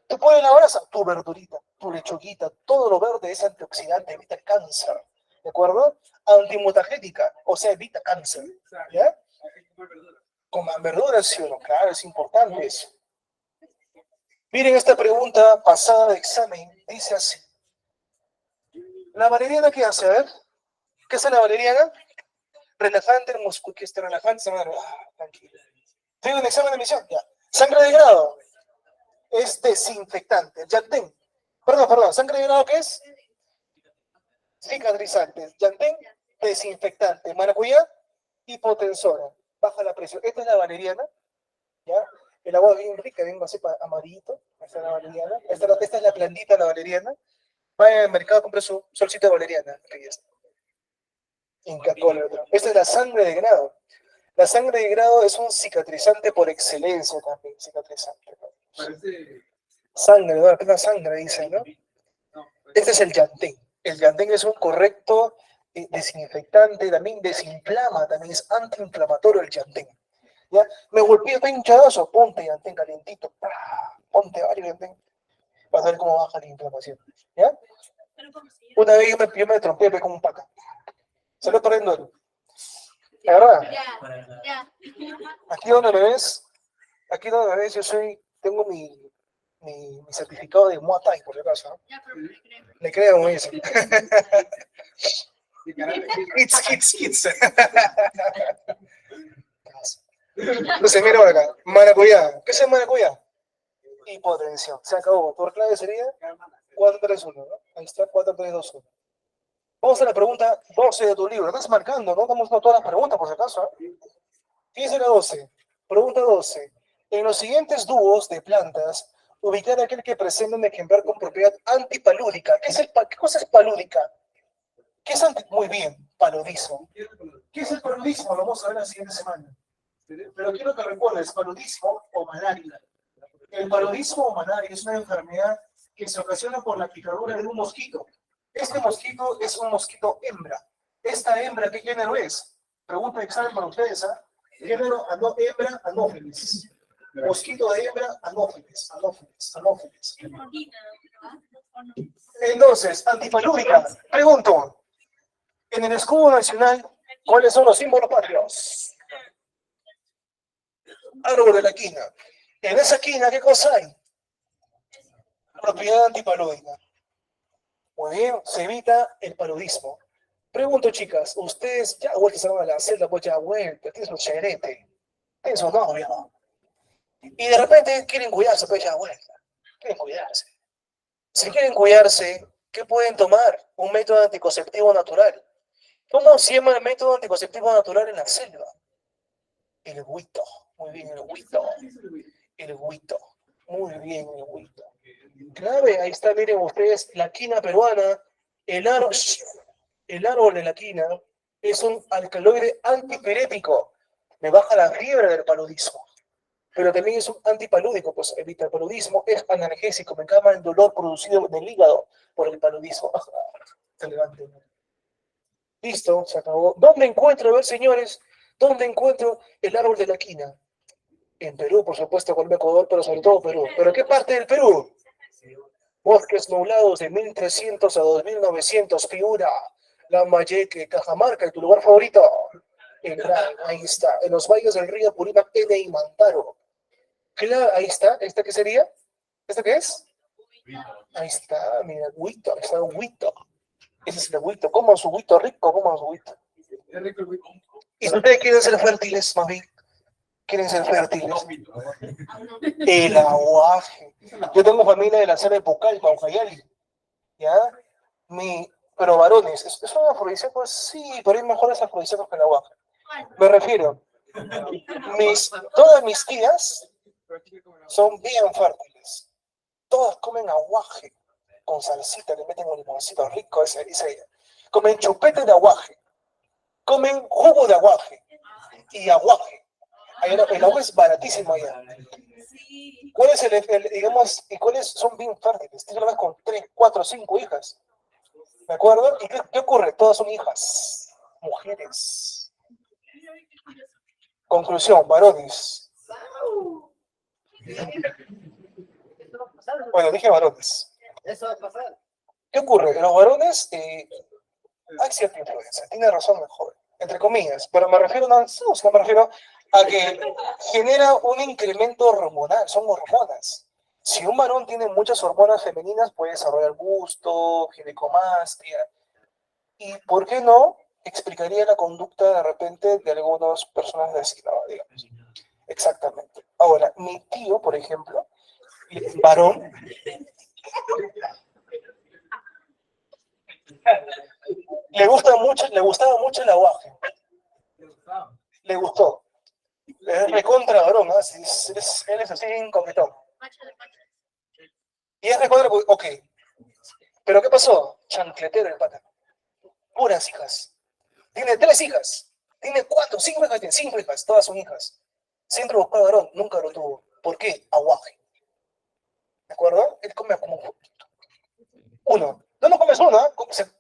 Tú pones la brasa, tu verdurita, tu lechuguita, todo lo verde es antioxidante, evita cáncer. ¿De acuerdo? Antimutagénica, o sea, evita cáncer. ¿Ya? Coman verduras, sí o no, claro, es importante eso. Miren esta pregunta pasada de examen, dice así. ¿La valeriana qué hace? A ver, ¿qué hace la valeriana? Relajante, que esté relajante, se va a tranquilo. Tengo un examen de admisión, ya. Sangre de grado es desinfectante. Yantén. Perdón, ¿sangre de grado qué es? Cicatrizante. Yantén, desinfectante. Maracuyá, hipotensora. Baja la presión. Esta es la valeriana, ¿ya? El agua es bien rica, bien así amarillito. Esta es la valeriana. Esta es la plantita de la valeriana. Vaya al mercado a comprar su solcito de valeriana. Esta es la sangre de grado. La sangre de grado es un cicatrizante por excelencia también. Cicatrizante. Sangre, ¿no? Apenas sangre, dice, ¿no? Este es el Yantén. El Yantén es un correcto desinfectante, también desinflama, también es antiinflamatorio el Yantén. ¿Ya? Me golpeé, estoy hinchadazo, ponte Yantén calientito. Ponte varios Yantén. Vas a ver cómo baja la inflamación. ¿Ya? Una vez yo me trompé con un paca. Se lo perdiendo. ¿La verdad? Ya. Aquí donde me ves, yo tengo mi certificado de Muay Thai, por si acaso, ¿no? Ya, pero me creo. Le creo, muy bien. Kids. Entonces, mira por acá. Maracuyá. ¿Qué es maracuyá? Hipotensión. Se acabó. Por clave sería 431, ¿no? Ahí está, 4321. Vamos a la pregunta 12 de tu libro. Estás marcando, ¿no? Vamos a todas las preguntas, por si acaso, ¿eh? Fíjense la 12. Pregunta 12. En los siguientes dúos de plantas, ubicar aquel que presenta un ejemplar con propiedad antipalúdica. ¿Qué cosa es palúdica? ¿Qué es Muy bien, paludismo. ¿Qué es el paludismo? Lo vamos a ver la siguiente semana. Pero quiero que recuerdes, paludismo o malaria. El paludismo o malaria es una enfermedad que se ocasiona por la picadura de un mosquito. Este mosquito es un mosquito hembra. ¿Esta hembra qué género es? Pregunta de examen para ustedes, ¿ah? Género hembra, anófeles. Mosquito de hembra, anófeles. Entonces, antipalúdica. Pregunto, en el escudo nacional, ¿cuáles son los símbolos patrios? Árbol de la quina. En esa quina, ¿qué cosa hay? Propiedad antipalúdica. Muy bien, se evita el paludismo. Pregunto, chicas, ustedes ya vueltas a la celda, pues ya vuelta, tienes un cherete, tienes un novio, y de repente quieren cuidarse, pues ya vuelta, quieren cuidarse. Si quieren cuidarse, ¿qué pueden tomar? Un método anticonceptivo natural. ¿Cómo se llama el método anticonceptivo natural en la selva? El huito. Muy bien, el huito. El huito. Muy bien, el huito. Clave, ahí está, miren ustedes, la quina peruana, el árbol de la quina es un alcaloide antipirético. Me baja la fiebre del paludismo. Pero también es un antipalúdico, pues evita el paludismo, es analgésico, me calma el dolor producido en el hígado por el paludismo. Se levanta. Listo, se acabó. ¿Dónde encuentro, a ver, señores, dónde encuentro el árbol de la quina? En Perú, por supuesto, Colombia, Ecuador, pero sobre todo Perú. ¿Pero qué parte del Perú? Bosques nublados de 1300 a 2900, Piura, Lambayeque, Cajamarca, tu lugar favorito. Ahí está, en los valles del río Purímac, Ede y Mantaro. Claro, ahí está. ¿Esta qué sería? ¿Esta qué es? Ahí está, mira, huito, ahí está un huito. Ese es el huito. Coman su huito rico, coman su huito. ¿Y si ustedes quieren ser fértiles, más bien? ¿Quieren ser fértiles? El aguaje. Yo tengo familia de la sala de Pucallpa, Ucayali. ¿Ya? Mi Pero varones, ¿es un afrodisíaco? Sí, pero hay mejores afrodisíacos que el aguaje. Me refiero, todas mis tías son bien fértiles. Todas comen aguaje con salsita, le meten un limoncito rico, comen chupete de aguaje, comen jugo de aguaje y aguaje. El agua es baratísimo allá. ¿Cuál es digamos, y cuáles son bien fértiles? Tienes una vez con 3, 4, 5 hijas. ¿De acuerdo? ¿Y qué ocurre? Todas son hijas, mujeres. Conclusión, varones. Bueno, dije varones. Eso va a pasar. ¿Qué ocurre? Los varones hay cierta influencia. Tiene razón el joven, entre comillas, pero me refiero, no, me refiero a que genera un incremento hormonal, son hormonas. Si un varón tiene muchas hormonas femeninas, puede desarrollar gusto, ginecomastia, y ¿por qué no? Explicaría la conducta de repente de algunas personas de así, ¿no? Digamos. Exactamente. Ahora, mi tío, por ejemplo, varón, le gustaba mucho el aguaje. Le gustó. Es recontra varón, ¿no? Él es así, coquetón. Y es recontra, ok. ¿Pero qué pasó? Chancletero el pata. Puras hijas. Tiene 3 hijas. Tiene 4, 5 hijas, tiene 5 hijas. Todas son hijas. Siempre buscó varón, nunca lo tuvo. ¿Por qué? Aguaje. ¿De acuerdo? Él come como uno. No comes uno, ¿eh?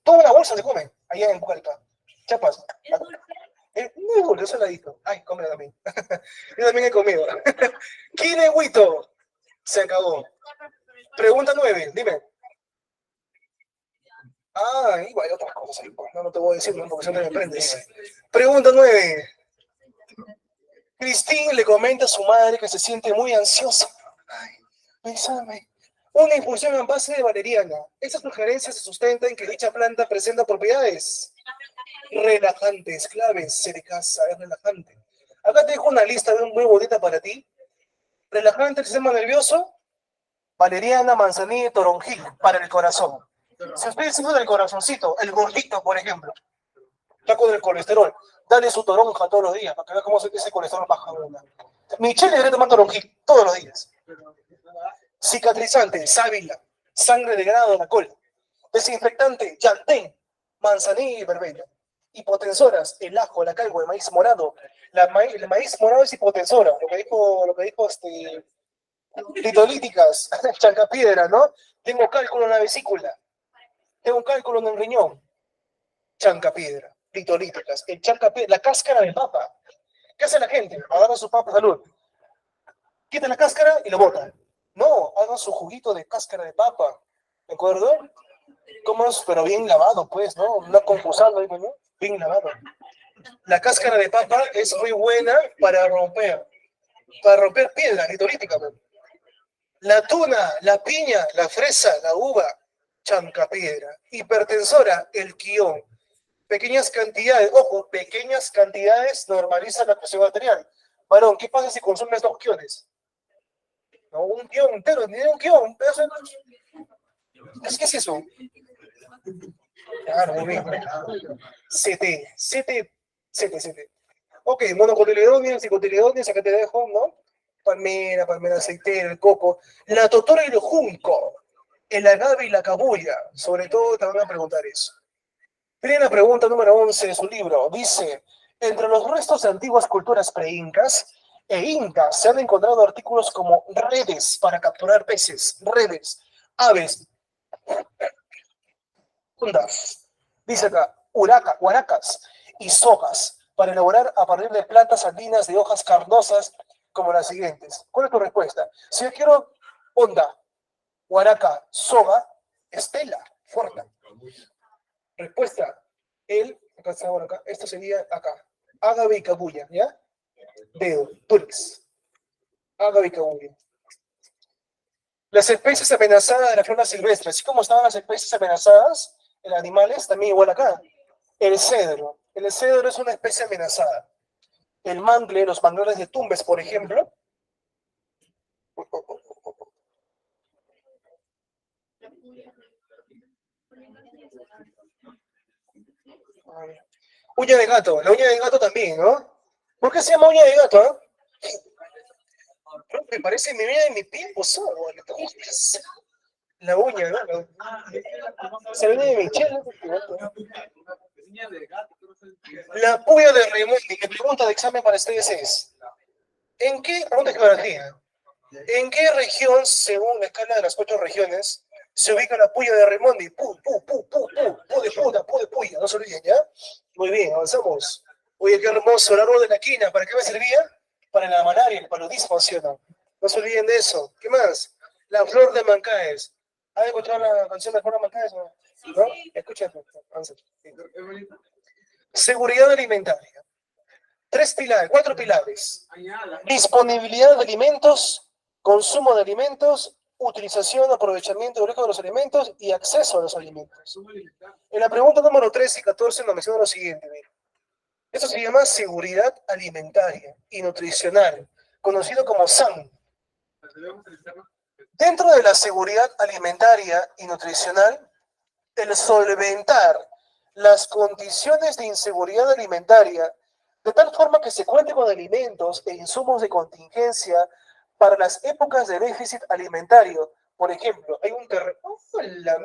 Toda una bolsa se come allá en Pucallpa. Chapas. No es dulce, es saladito. Ay, cómelo también. Yo también he comido. Kinehuito. Se acabó. Pregunta 9, dime. Ah, igual hay otras cosas ahí, pues. No te voy a decir, ¿no? Porque si no me prendes. Pregunta 9. Christine le comenta a su madre que se siente muy ansiosa. Ay, bésame. Una infusión en base de valeriana. Esa sugerencia se sustenta en que dicha planta presenta propiedades relajantes, claves, se de casa, es relajante. Acá te dejo una lista muy bonita para ti. Relajante el sistema nervioso, valeriana, manzanilla y toronjil para el corazón. Si ustedes siguen del corazoncito, el gordito, por ejemplo, está con el colesterol, dale su toronja todos los días para que vea cómo ese colesterol baja una. Michelle debería tomar toronjil todos los días. Cicatrizante, sábila, sangre de ganado de la cola. Desinfectante, yantén, manzanilla y verbena. Hipotensoras, el ajo, la calvo, el maíz morado. El maíz morado es hipotensora, lo que dijo litolíticas, chancapiedra, ¿no? Tengo cálculo en la vesícula, tengo un cálculo en el riñón, chancapiedra, litolíticas, el chancapiedra, la cáscara de papa. ¿Qué hace la gente? Agarra su papa, salud, quita la cáscara y lo bota. No, haga su juguito de cáscara de papa, ¿de acuerdo? Comas, pero bien lavado, pues, ¿no? No concursando, ¿no? Bien lavado. La cáscara de papa es muy buena para romper piedra litolítica, ¿no? La tuna, la piña, la fresa, la uva, chancapiedra. Hipertensora, el quión. Pequeñas cantidades, ojo, pequeñas cantidades normalizan la presión arterial. Varón, ¿qué pasa si consumes 2 quiones? No, un quión entero, ni un quión, un pedazo de... ¿Qué es eso? Claro, muy bien. CT. Ok, monocotiledonias, psicotiledonias, acá te dejo, ¿no? Palmera aceitera, el coco. La totora y el junco. El agave y la cabuya. Sobre todo te van a preguntar eso. Primera pregunta número 11 de su libro. Dice, entre los restos de antiguas culturas pre-incas e incas se han encontrado artículos como redes para capturar peces, redes, aves, fundas. Dice acá, huaracas y sogas para elaborar a partir de plantas andinas de hojas carnosas como las siguientes. ¿Cuál es tu respuesta? Si yo quiero onda, huaraca, soga, estela, fuerza. Respuesta, acá está ahora acá, esto sería acá, ágave y cabuya, ¿ya? Dedo, tulix, ágave y cabuya. Las especies amenazadas de la flora silvestre, así como estaban las especies amenazadas en animales, también igual acá. El cedro es una especie amenazada. El mangle, los manglares de Tumbes, por ejemplo. Uña de gato, la uña de gato también, ¿no? ¿Por qué se llama uña de gato, ah? Me parece mi uña de mi pie, pues, la uña, ¿no? Se viene de Michelle. La puya de Raimundo, mi pregunta de examen para ustedes es, ¿en qué, pregunta de geografía, en qué región, según la escala de las 8 regiones, se ubica la puya de Raimondi? Pu de puta, pu de puya, no se olviden, ¿ya? Muy bien, avanzamos. Oye, qué hermoso, el árbol de la quina, ¿para qué me servía? Para la malaria, el paludismo, ¿sí o no? No se olviden de eso. ¿Qué más? La flor de Mancaes. ¿Has escuchado la canción de Flor de Mancaes? ¿No? ¿No? Escucha, avanza. Seguridad alimentaria. 3 pilares, 4 pilares. Disponibilidad de alimentos, consumo de alimentos, utilización, aprovechamiento directo de los alimentos y acceso a los alimentos. En la pregunta número 13 y 14 nos menciona lo siguiente. Mira. Esto se llama seguridad alimentaria y nutricional, conocido como SAN. Dentro de la seguridad alimentaria y nutricional, el solventar las condiciones de inseguridad alimentaria de tal forma que se cuente con alimentos e insumos de contingencia para las épocas de déficit alimentario. Por ejemplo, hay un terreno. ¡Hola,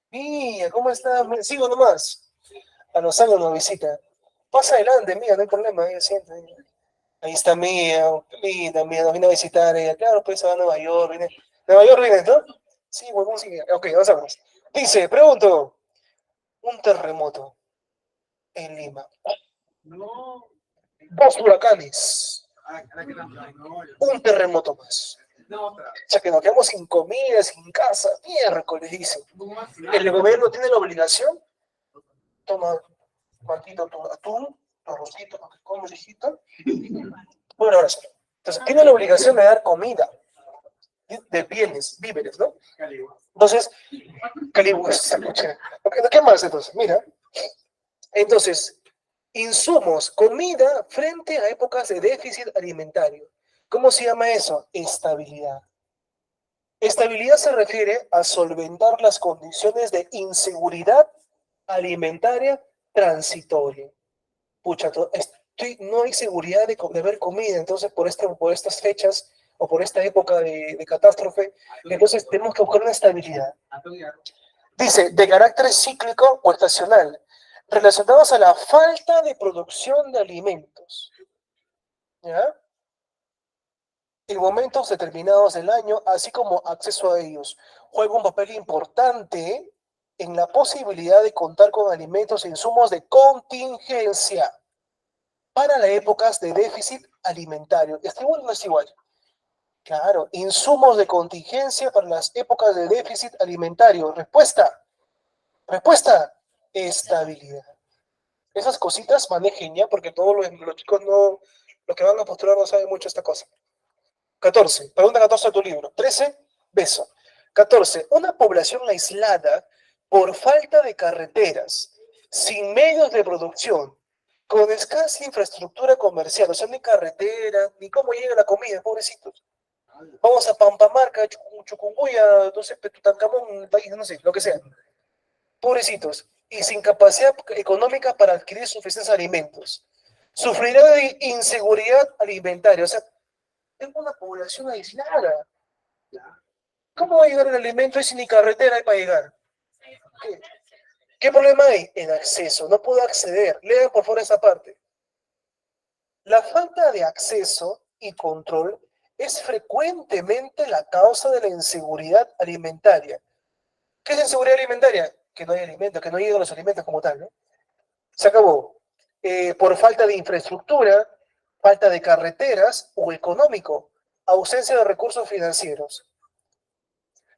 mía! ¿Cómo está? Sigo nomás. A los años nos visita. Pasa adelante, mía, no hay problema. Ahí, siente, ahí está mía, nos vino a visitar ella. Claro, pues se va a Nueva York. Viene. ¿Nueva York viene, no? Sí, bueno, sí. Ok, vamos a ver. Dice, pregunto, un terremoto en Lima. No. 2 huracanes. Un terremoto más. O sea que nos quedamos sin comida, sin casa. Miércoles, dice. El gobierno tiene la obligación. Toma, Marquito, tu atún, tu arrocito, lo que comes, hijito. Bueno, ahora sí. Entonces, tiene la obligación de dar comida, de bienes, víveres, ¿no? Entonces, ¿qué más entonces? Mira. Entonces, insumos, comida frente a épocas de déficit alimentario. ¿Cómo se llama eso? Estabilidad. Estabilidad se refiere a solventar las condiciones de inseguridad alimentaria transitoria. Pucha, no hay seguridad de haber comida, entonces por estas fechas o por esta época de catástrofe, entonces tenemos que buscar una estabilidad. Dice, de carácter cíclico o estacional, relacionados a la falta de producción de alimentos. ¿Ya? En momentos determinados del año, así como acceso a ellos, juega un papel importante en la posibilidad de contar con alimentos e insumos de contingencia para las épocas de déficit alimentario. ¿Es igual o no es igual? Claro, insumos de contingencia para las épocas de déficit alimentario. Respuesta, estabilidad. Esas cositas manejen ya, porque todos los chicos no, los que van a postular no saben mucho esta cosa. 14, pregunta 14 de tu libro. 13, beso. 14, una población aislada por falta de carreteras, sin medios de producción, con escasa infraestructura comercial, o sea, ni carretera, ni cómo llega la comida, pobrecitos. Vamos a Pampamarca, Chucunguya, no sé, Tutankamón, país, no sé, lo que sea. Pobrecitos. Y sin capacidad económica para adquirir suficientes alimentos. Sufrirá de inseguridad alimentaria, o sea, tengo una población aislada. ¿Cómo va a llegar el alimento si ni carretera hay para llegar? ¿Qué problema hay? El acceso. No puedo acceder. Lean por favor esa parte. La falta de acceso y control es frecuentemente la causa de la inseguridad alimentaria. ¿Qué es inseguridad alimentaria? Que no hay alimentos, que no llegan los alimentos como tal, ¿no? Se acabó. Por falta de infraestructura, falta de carreteras o económico, ausencia de recursos financieros.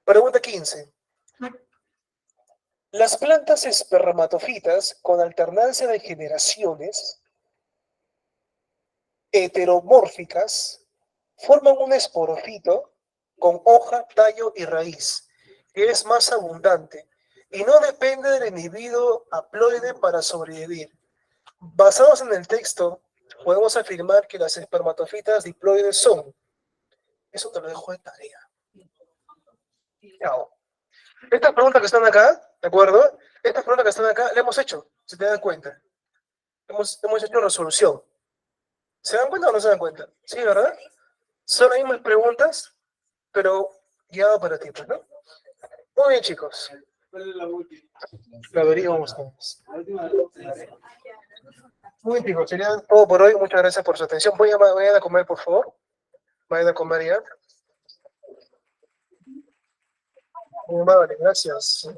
Pregunta 15. Las plantas espermatofitas con alternancia de generaciones heteromórficas forman un esporofito con hoja, tallo y raíz, que es más abundante y no depende del individuo haploide para sobrevivir. Basados en el texto, podemos afirmar que las espermatofitas diploides son. Eso te lo dejo de tarea. Chao. Estas preguntas que están acá, ¿de acuerdo? Estas preguntas que están acá, las hemos hecho, si te das cuenta. hemos hecho resolución. ¿Se dan cuenta o no se dan cuenta? Sí, ¿verdad? Son las mismas preguntas, pero guiado para ti, pues, ¿no? Muy bien, chicos. La averiguan ustedes. Muy bien, chicos. Sería todo por hoy. Muchas gracias por su atención. Vayan a comer, por favor. Vayan a comer ya. Muy amable, gracias.